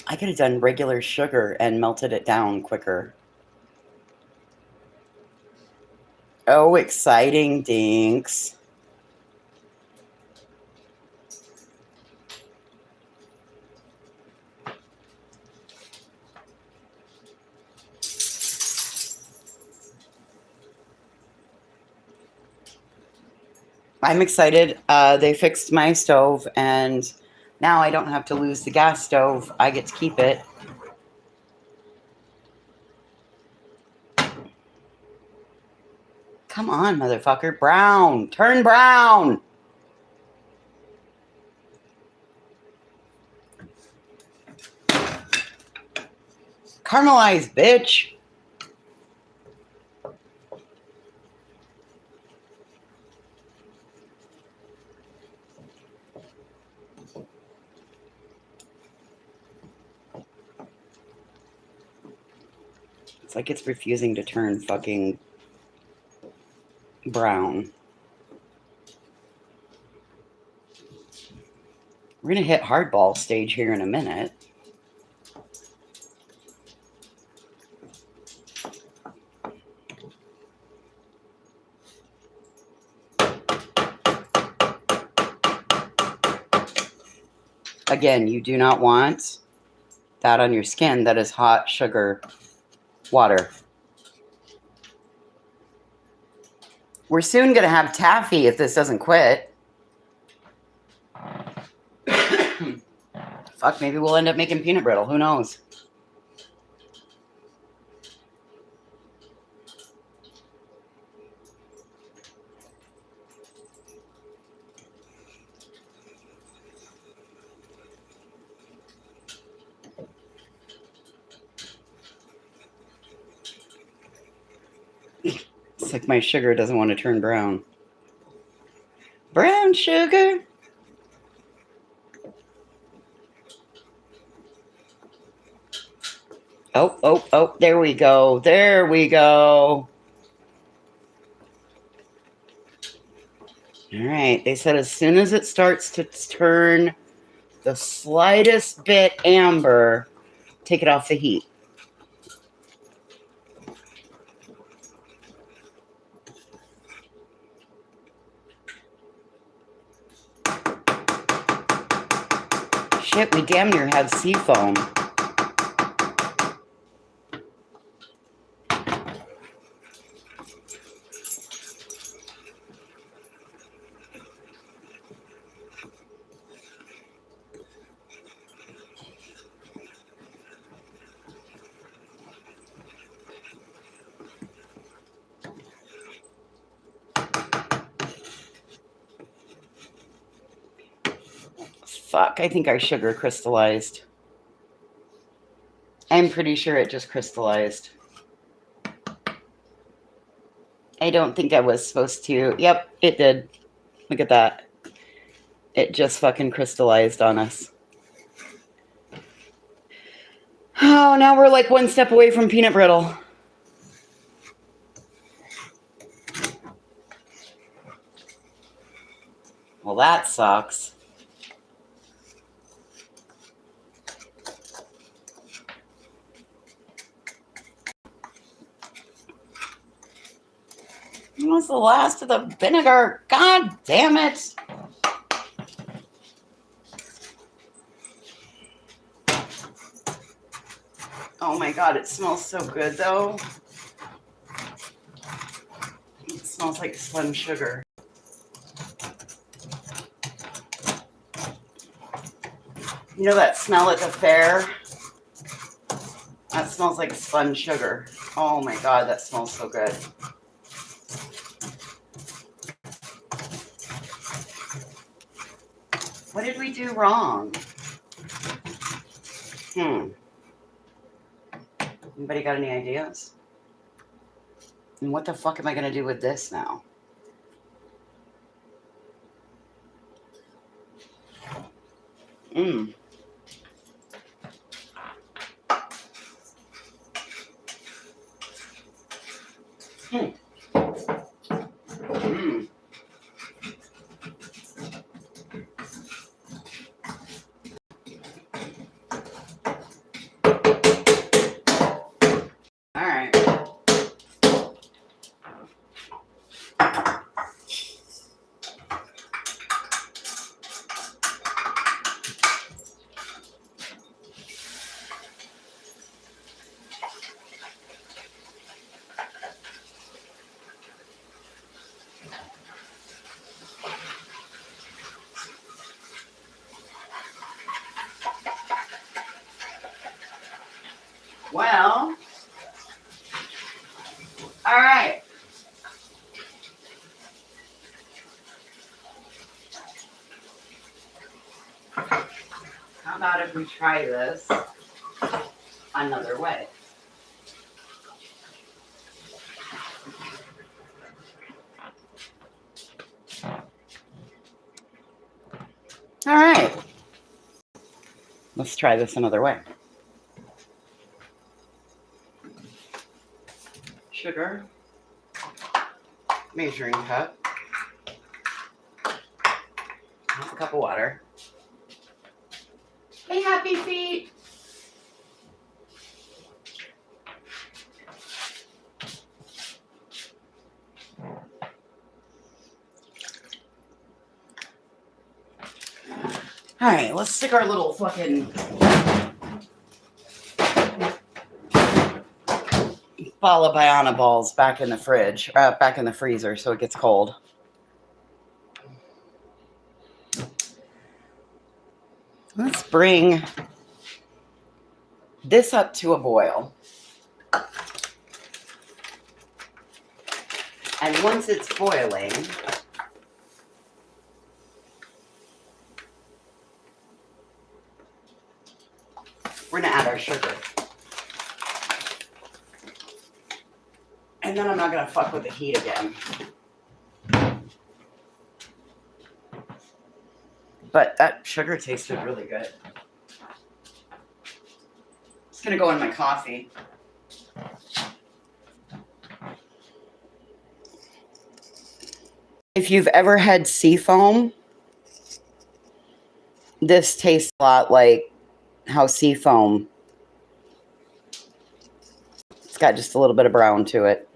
I could have done regular sugar and melted it down quicker. Oh, exciting, Dinks. I'm excited. They fixed my stove, and now I don't have to lose the gas stove. I get to keep it. Come on, motherfucker. Brown. Turn brown. Caramelize, bitch. It's like it's refusing to turn fucking brown. We're going to hit hardball stage here in a minute. Again, you do not want that on your skin. That is hot sugar water. We're soon going to have taffy if this doesn't quit. Fuck, maybe we'll end up making peanut brittle. Who knows? It's like my sugar doesn't want to turn brown. Brown sugar. Oh, there we go. There we go. All right. They said as soon as it starts to turn the slightest bit amber, take it off the heat. Shit, we damn near had sea foam. Fuck, I think our sugar crystallized. I'm pretty sure it just crystallized. I don't think I was supposed to. Yep, it did. Look at that. It just fucking crystallized on us. Oh, now we're like one step away from peanut brittle. Well, that sucks. That was the last of the vinegar. God damn it. Oh my God, it smells so good though. It smells like spun sugar. You know that smell at the fair? That smells like spun sugar. Oh my God, that smells so good. What did we do wrong? Anybody got any ideas? And what the fuck am I going to do with this now? Mmm. Mm. Mm. All right. Well, all right. How about if we try this another way? All right. Let's try this another way. Sugar, measuring cup, half a cup of water. Hey, Happy Feet. All right, let's stick our little fucking bala baiana balls back in the fridge, back in the freezer so it gets cold. Let's bring this up to a boil. And once it's boiling, we're gonna add our sugar. And then I'm not gonna fuck with the heat again. But that sugar tasted really good. It's gonna go in my coffee. If you've ever had sea foam, this tastes a lot like how sea foam. It's got just a little bit of brown to it.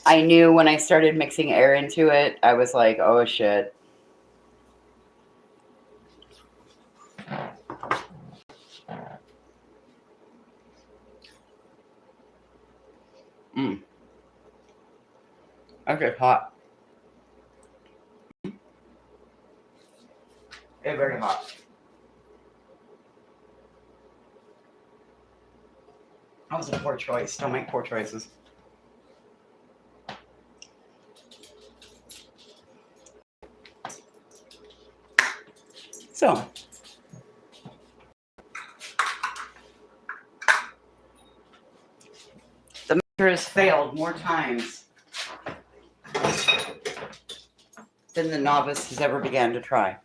I knew when I started mixing air into it, I was like, oh shit. Mmm. Okay, hot. It's very hot. That was a poor choice. Don't make poor choices. So, the mixture has failed more times than the novice has ever began to try.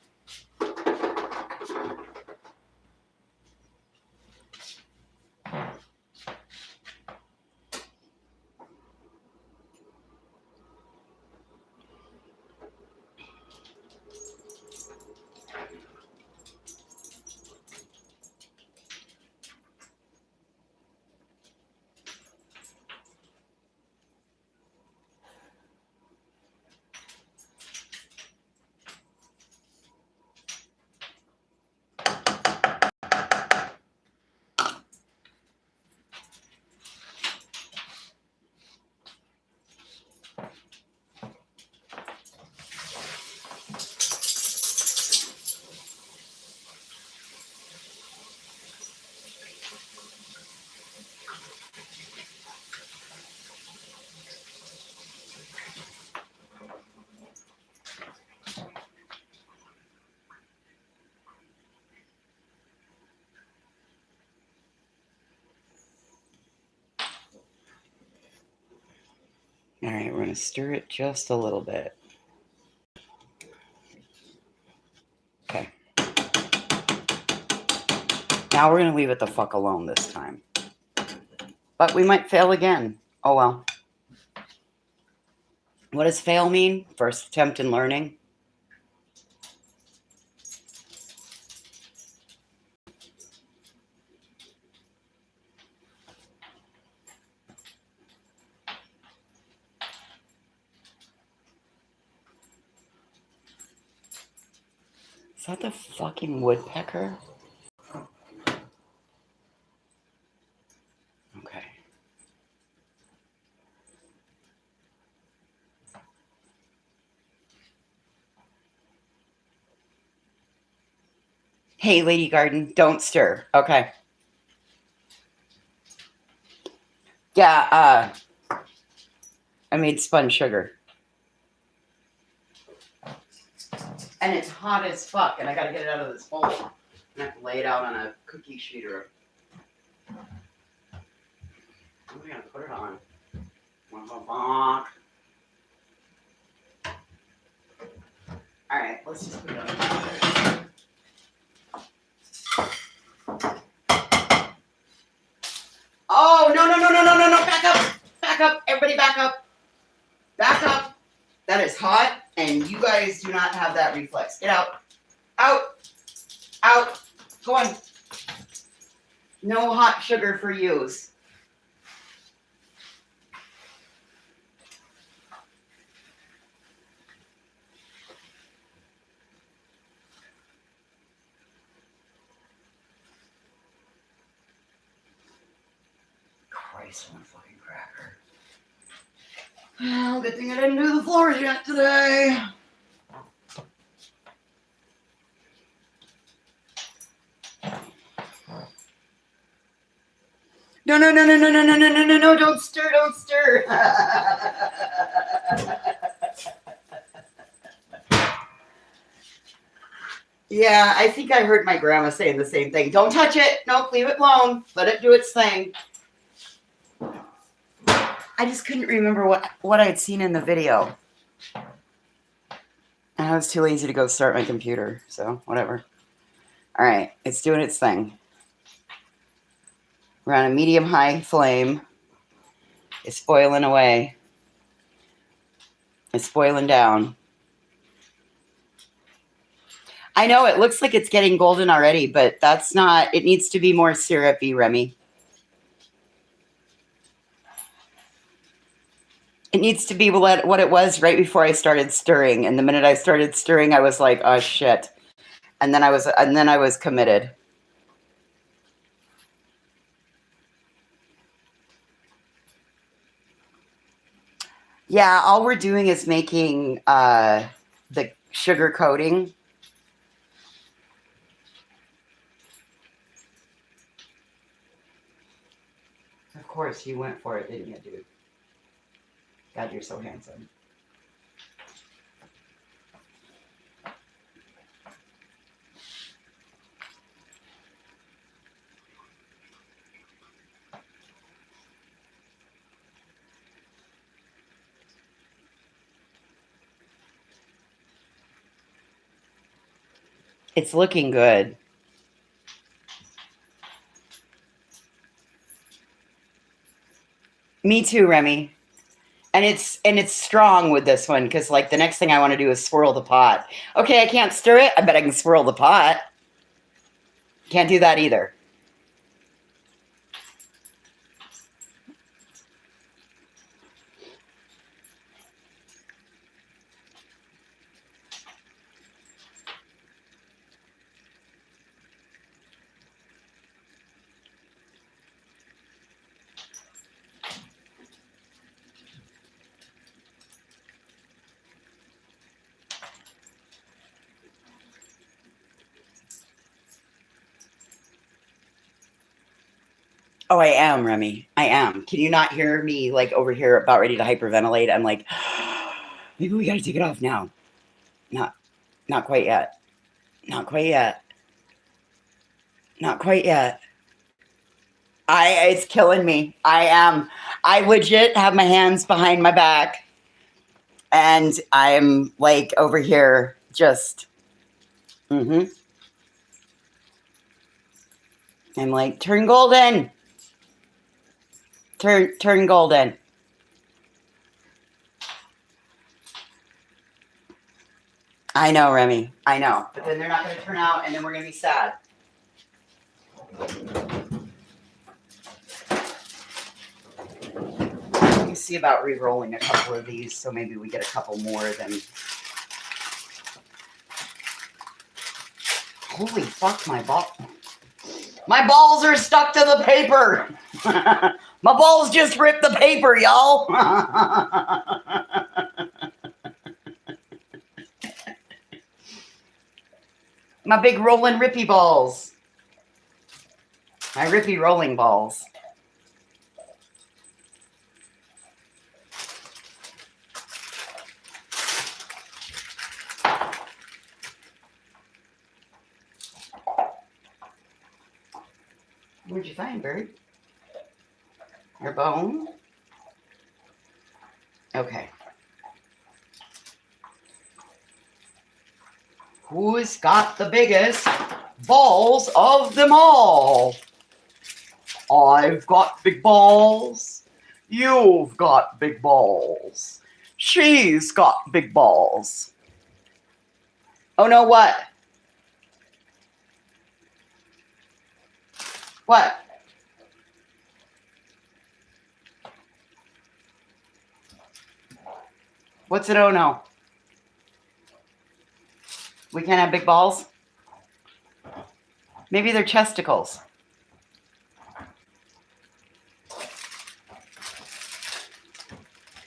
All right, we're going to stir it just a little bit. Okay. Now we're going to leave it the fuck alone this time. But we might fail again. Oh, well. What does fail mean? First attempt in learning? Is that the fucking woodpecker? Okay. Hey, Lady Garden, don't stir. Okay. Yeah, I made spun sugar. And it's hot as fuck, and I gotta get it out of this bowl. I have to lay it out on a cookie sheeter. What am I gonna put it on? Alright, let's just put it on. Oh, no. Back up. Back up. Everybody back up. Back up. That is hot, and you guys do not have that reflex. Get out. Out. Out. Go on. No hot sugar for use. Christ, I'm a fucking cracker. Well, good thing I didn't do the floors yet today. No, don't stir. Yeah, I think I heard my grandma saying the same thing. Don't touch it. Nope, leave it alone. Let it do its thing. I just couldn't remember what I had seen in the video. And I was too lazy to go start my computer, so whatever. All right, it's doing its thing. We're on a medium-high flame. It's boiling away. It's boiling down. I know it looks like it's getting golden already, but that's not, it needs to be more syrupy, Remy. It needs to be what it was right before I started stirring. And the minute I started stirring, I was like, oh shit. And then I was committed. Yeah, all we're doing is making the sugar coating. Of course, you went for it, didn't you, dude? God, you're so handsome. It's looking good. Me too, Remy. And it's strong with this one because like the next thing I want to do is swirl the pot. Okay, I can't stir it. I bet I can swirl the pot. Can't do that either. Oh, I am, Remy. I am. Can you not hear me like over here about ready to hyperventilate? I'm like, maybe we gotta take it off now. Not quite yet. Not quite yet. Not quite yet. It's killing me. I am. I legit have my hands behind my back and I'm like over here just, I'm like, turn golden. Turn golden. I know, Remy. I know. But then they're not going to turn out and then we're going to be sad. You see about re-rolling a couple of these so maybe we get a couple more than... Holy fuck, my ball. My balls are stuck to the paper. My balls just ripped the paper, y'all. My big rolling rippy balls. My rippy rolling balls. What'd you find, Bird? Your bone? Okay. Who's got the biggest balls of them all? I've got big balls. You've got big balls. She's got big balls. Oh no, what? What? What's it? Oh no. We can't have big balls? Maybe they're chesticles.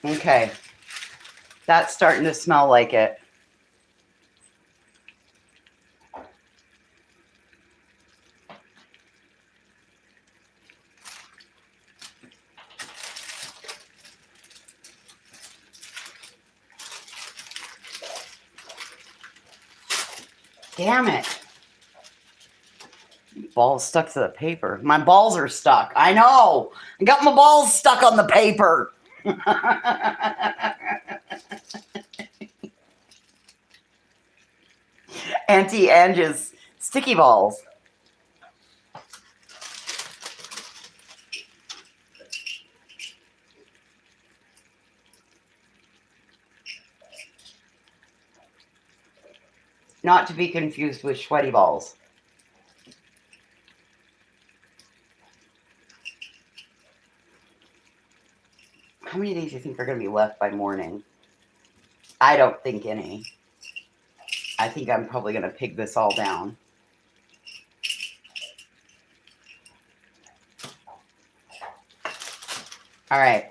Okay. That's starting to smell like it. Damn it. Balls stuck to the paper. My balls are stuck. I know. I got my balls stuck on the paper. Auntie Angie's sticky balls. Not to be confused with sweaty balls. How many of these do you think are going to be left by morning? I don't think any. I think I'm probably going to pig this all down. All right.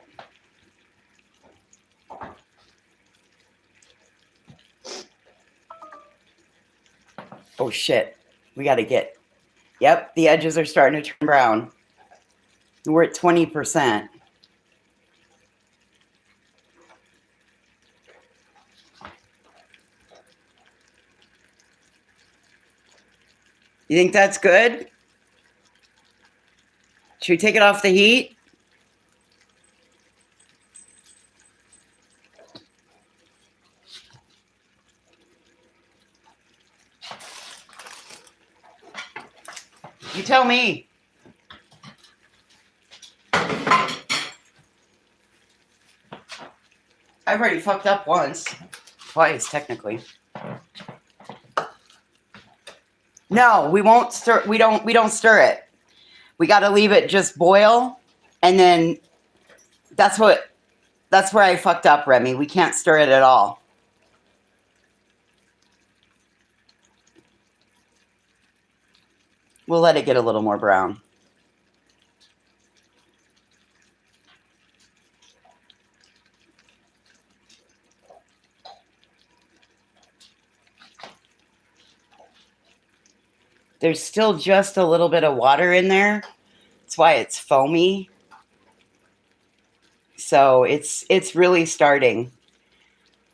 Oh, shit. We got to get... Yep, the edges are starting to turn brown. We're at 20%. You think that's good? Should we take it off the heat? You tell me. I've already fucked up once. Twice, technically. No, we won't stir. We don't stir it. We got to leave it just boil, and then that's where I fucked up, Remy. We can't stir it at all. We'll let it get a little more brown. There's still just a little bit of water in there. That's why it's foamy. So it's really starting.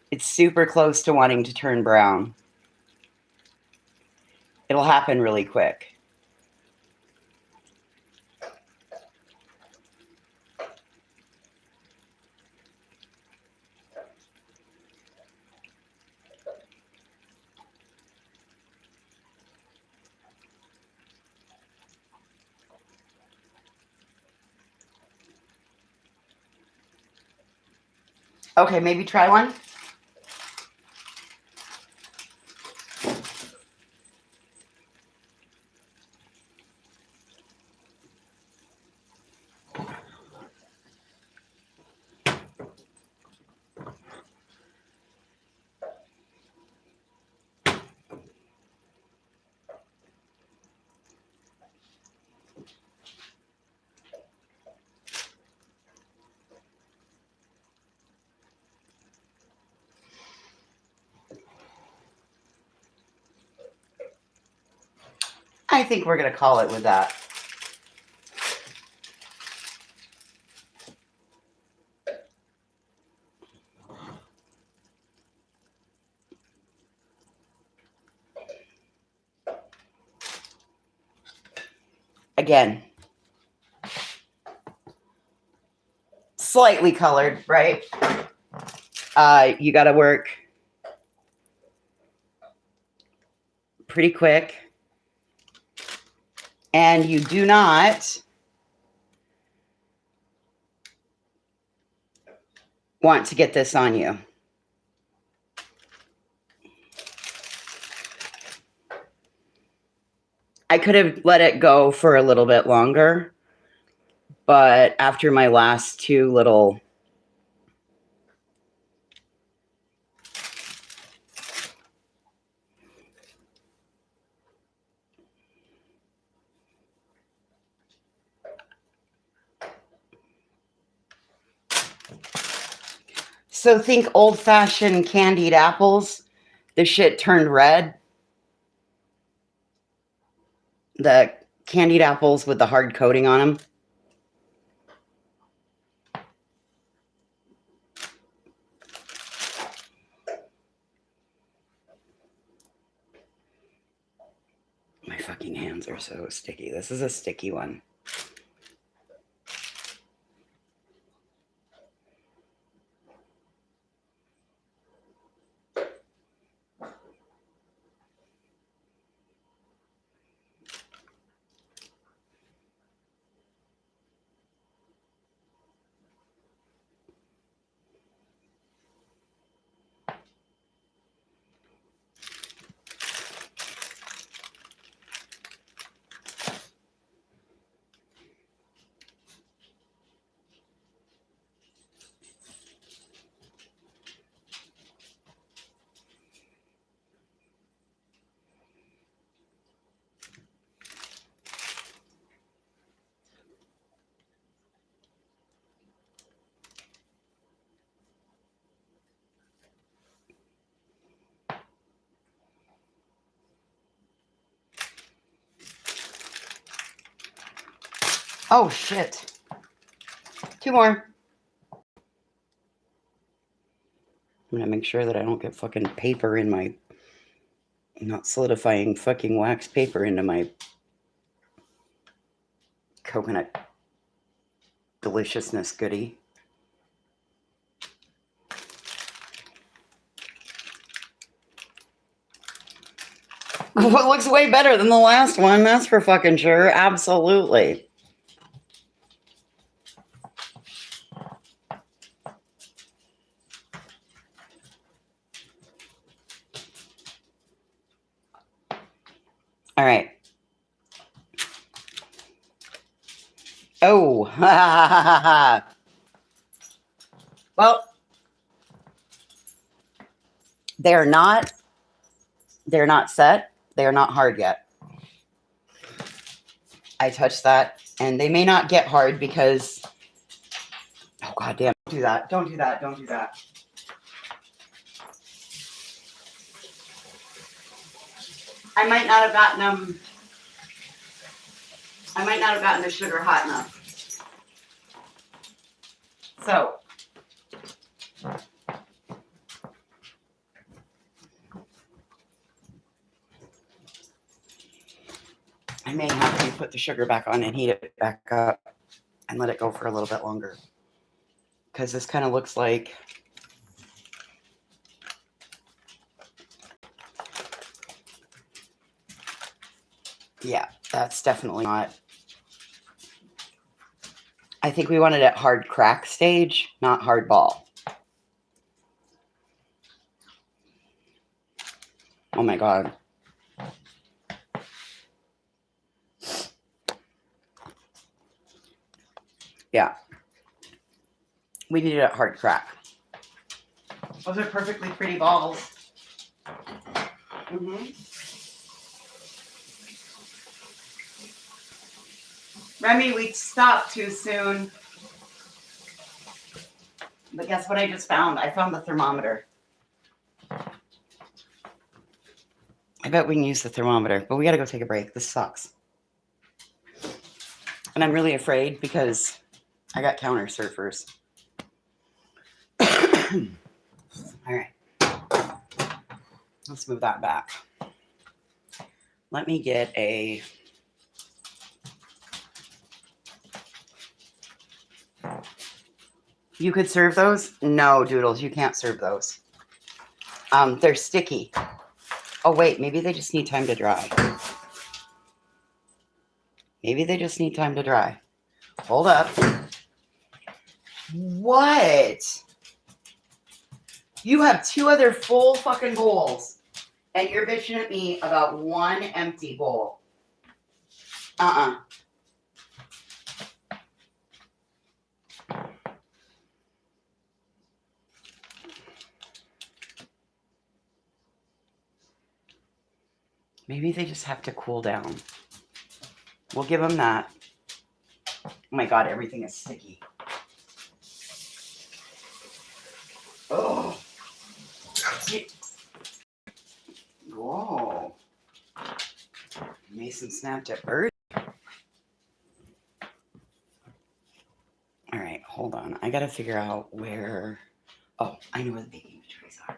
It's super close to wanting to turn brown. It'll happen really quick. Okay, maybe try one. I think we're going to call it with that. Again, slightly colored, right? You got to work pretty quick. And you do not want to get this on you. I could have let it go for a little bit longer, but after my last two little So think old-fashioned candied apples. The shit turned red. The candied apples with the hard coating on them. My fucking hands are so sticky. This is a sticky one. Oh, shit. Two more. I'm going to make sure that I don't get fucking paper in my... not solidifying fucking wax paper into my coconut deliciousness goodie. What looks way better than the last one, that's for fucking sure. Absolutely. All right. Oh. Well, they're not set. They're not hard yet. I touched that, and they may not get hard because... Oh, goddamn. Don't do that. Don't do that. Don't do that. I might not have gotten them... I might not have gotten the sugar hot enough. So... I may have to put the sugar back on and heat it back up and let it go for a little bit longer. Because this kind of looks like... Yeah, that's definitely not... I think we wanted it hard crack stage, not hard ball. Oh my God. Yeah. We needed a hard crack. Those are perfectly pretty balls. Remy, we stopped too soon. But guess what I just found? I found the thermometer. I bet we can use the thermometer, but we got to go take a break. This sucks. And I'm really afraid because I got counter surfers. All right. Let's move that back. Let me get a... You could serve those? No, Doodles, you can't serve those. They're sticky. Oh, wait, maybe they just need time to dry. Maybe they just need time to dry. Hold up. What? You have 2 other full fucking bowls, and you're bitching at me about 1 empty bowl. Maybe they just have to cool down. We'll give them that. Oh my God, everything is sticky. Oh. Whoa. Mason snapped at Bert. All right, hold on. I got to figure out where... Oh, I know where the baking trays are.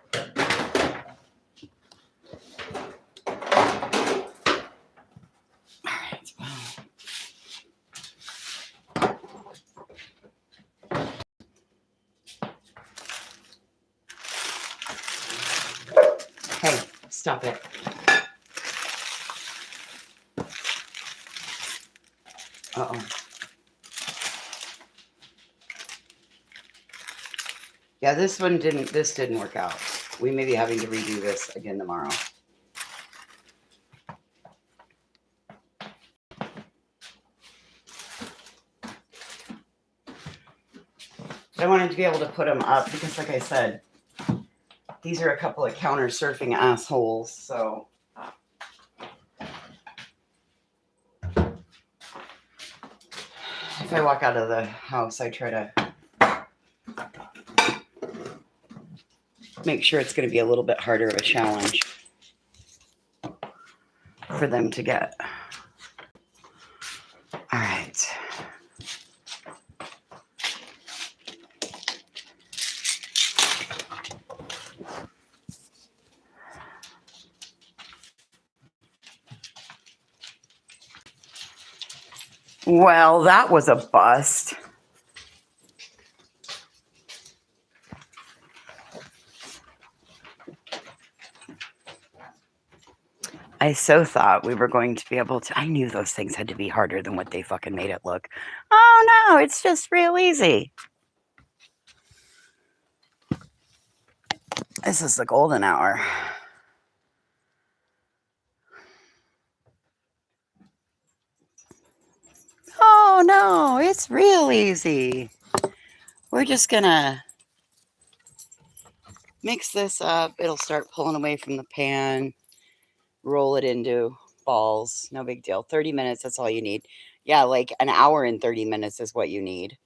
All right, well... Hey, stop it. Uh-oh. Yeah, this didn't work out. We may be having to redo this again tomorrow. I wanted to be able to put them up because, like I said, these are a couple of counter surfing assholes, so... If I walk out of the house, I try to make sure it's going to be a little bit harder of a challenge for them to get. All right. Well, that was a bust. I so thought we were going to be able to... I knew those things had to be harder than what they fucking made it look. Oh, no, it's just real easy. This is the golden hour. Oh, no, it's real easy. We're just going to mix this up. It'll start pulling away from the pan. Roll it into balls. No big deal. 30 minutes, that's all you need. Yeah, like an hour and 30 minutes is what you need.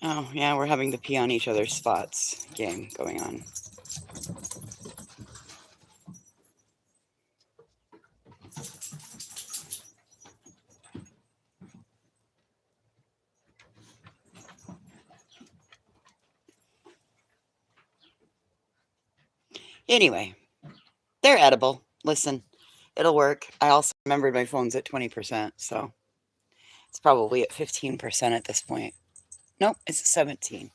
Oh, yeah, we're having the pee on each other's spots game going on. Anyway, they're edible. Listen, it'll work. I also remembered my phone's at 20%, so it's probably at 15% at this point. Nope, it's a 17.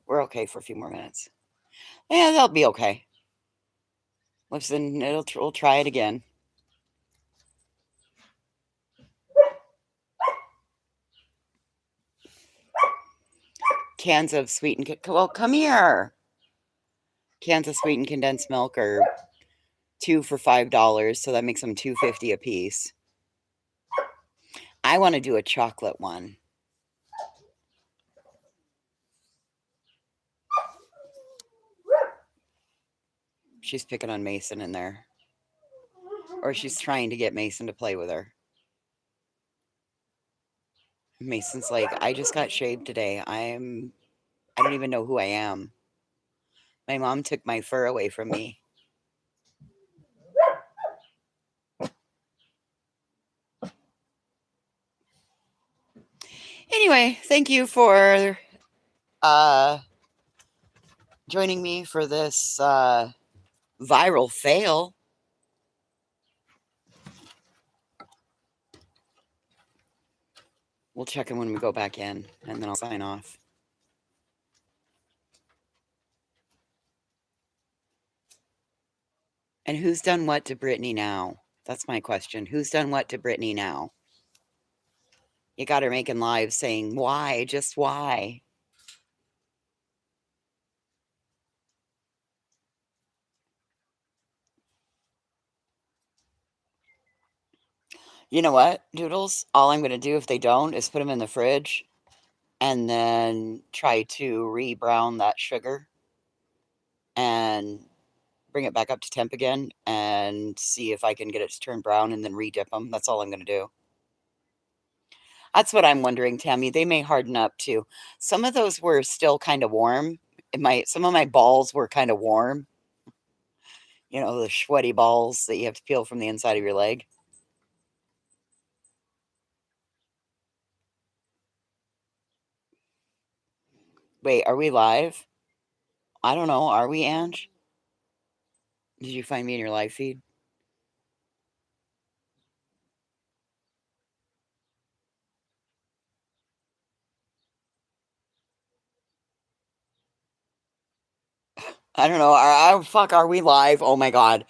We're okay for a few more minutes. Yeah, they'll be okay. Listen, we'll try it again. cans of sweetened. Well, come here. Cans of sweetened condensed milk are 2 for $5, so that makes them $2.50 a piece. I want to do a chocolate one. She's picking on Mason in there. Or she's trying to get Mason to play with her. Mason's like, I just got shaved today. I don't even know who I am. My mom took my fur away from me. Anyway, thank you for joining me for this viral fail. We'll check in when we go back in, and then I'll sign off. And who's done what to Brittany now? That's my question. Who's done what to Brittany now? You got her making live saying, why? Just why? You know what, Doodles? All I'm going to do if they don't is put them in the fridge and then try to re-brown that sugar and bring it back up to temp again and see if I can get it to turn brown and then re-dip them. That's all I'm going to do. That's what I'm wondering, Tammy. They may harden up too. Some of those were still kind of warm. Some of my balls were kind of warm. You know, the sweaty balls that you have to peel from the inside of your leg. Wait, are we live? I don't know. Are we, Ange? Did you find me in your live feed? I don't know. Fuck, are we live? Oh my god.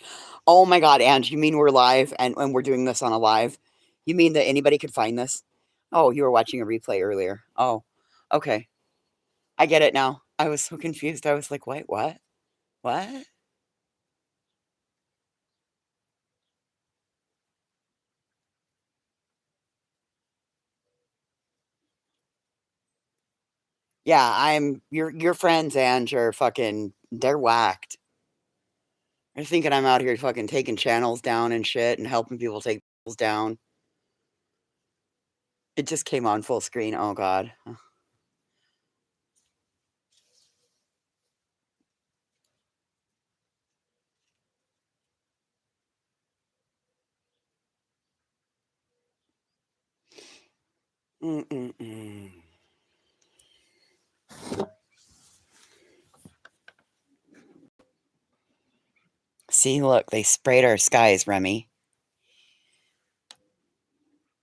Oh my god, Ange, you mean we're live and we're doing this on a live? You mean that anybody could find this? Oh, you were watching a replay earlier. Oh, okay. I get it now. I was so confused. I was like, wait, what? What? Yeah, your friends, Ange, are fucking, they're whacked. They're thinking I'm out here fucking taking channels down and shit and helping people take channels down. It just came on full screen. Oh god. Mm-mm-mm. See, look, they sprayed our skies, Remy.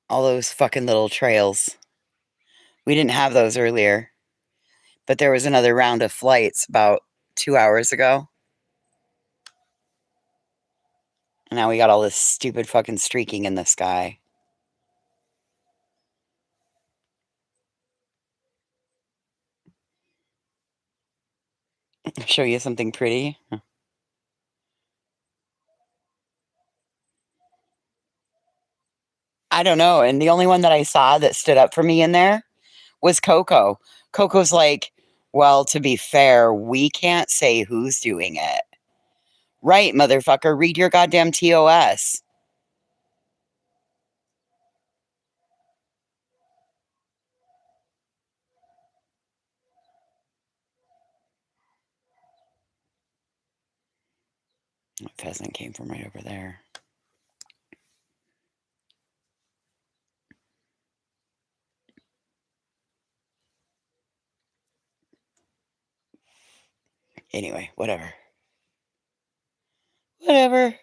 All those fucking little trails. We didn't have those earlier, but there was another round of flights about 2 hours ago. And now we got all this stupid fucking streaking in the sky. Show you something pretty. I don't know. And the only one that I saw that stood up for me in there was Coco. Coco's like, well, to be fair, we can't say who's doing it. Right, motherfucker. Read your goddamn TOS. That pheasant came from right over there. Anyway, whatever. Whatever.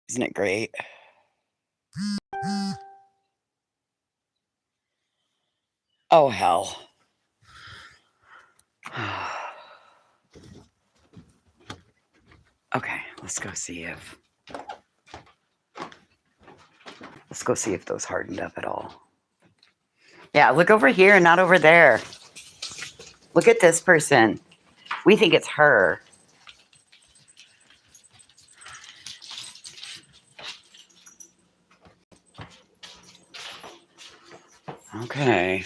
Isn't it great? Oh, hell. Okay, let's go see if those hardened up at all. Yeah, look over here, not over there. Look at this person. We think it's her. Okay.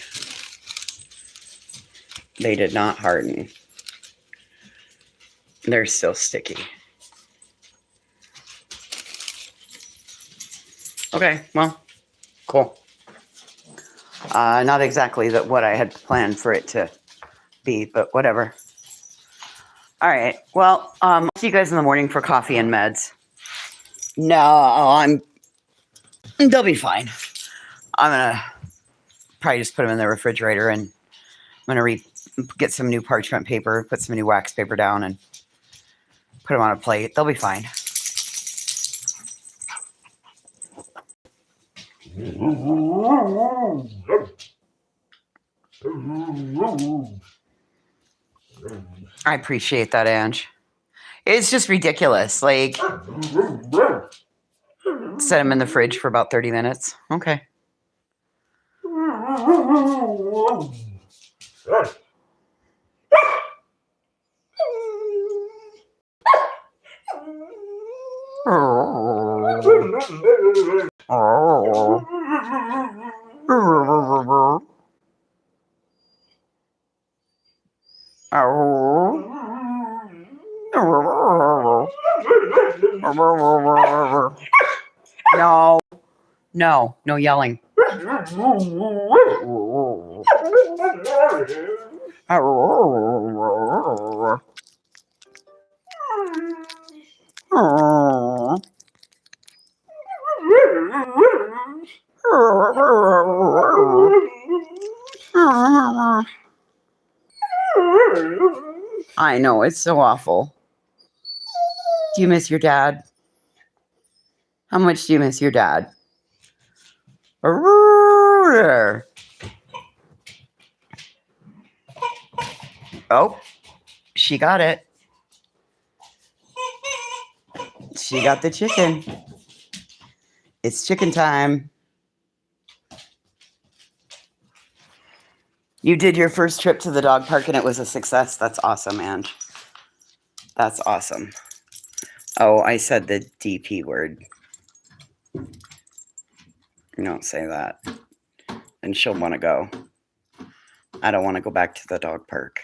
They did not harden. They're still sticky. Okay, well, cool. Not exactly what I had planned for it to be, but whatever. All right. Well, I'll see you guys in the morning for coffee and meds. No, they'll be fine. I'm gonna probably just put them in the refrigerator, and I'm gonna get some new parchment paper, put some new wax paper down, and put them on a plate. They'll be fine. I appreciate that, Ange. It's just ridiculous. Like, set them in the fridge for about 30 minutes. Okay. No yelling. I know, it's so awful. Do you miss your dad? How much do you miss your dad? Oh, she got it. She got the chicken. It's chicken time. You did your first trip to the dog park and it was a success. That's awesome, Ange. That's awesome. Oh, I said the DP word. Don't say that. And she'll want to go. I don't want to go back to the dog park.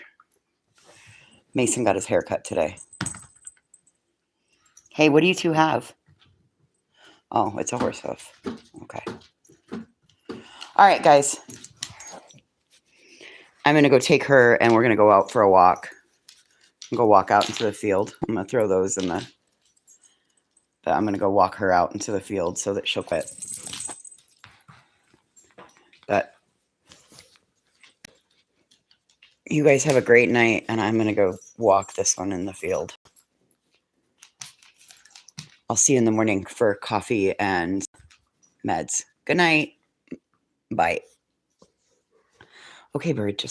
Mason got his hair cut today. Hey, what do you two have? Oh, it's a horse hoof. Okay. All right, guys. I'm going to go take her and we're going to go out for a walk. Go walk out into the field. I'm going to throw those in the... But I'm going to go walk her out into the field so that she'll quit. But you guys have a great night, and I'm going to go walk this one in the field. I'll see you in the morning for coffee and meds. Good night. Bye. Okay, bird, just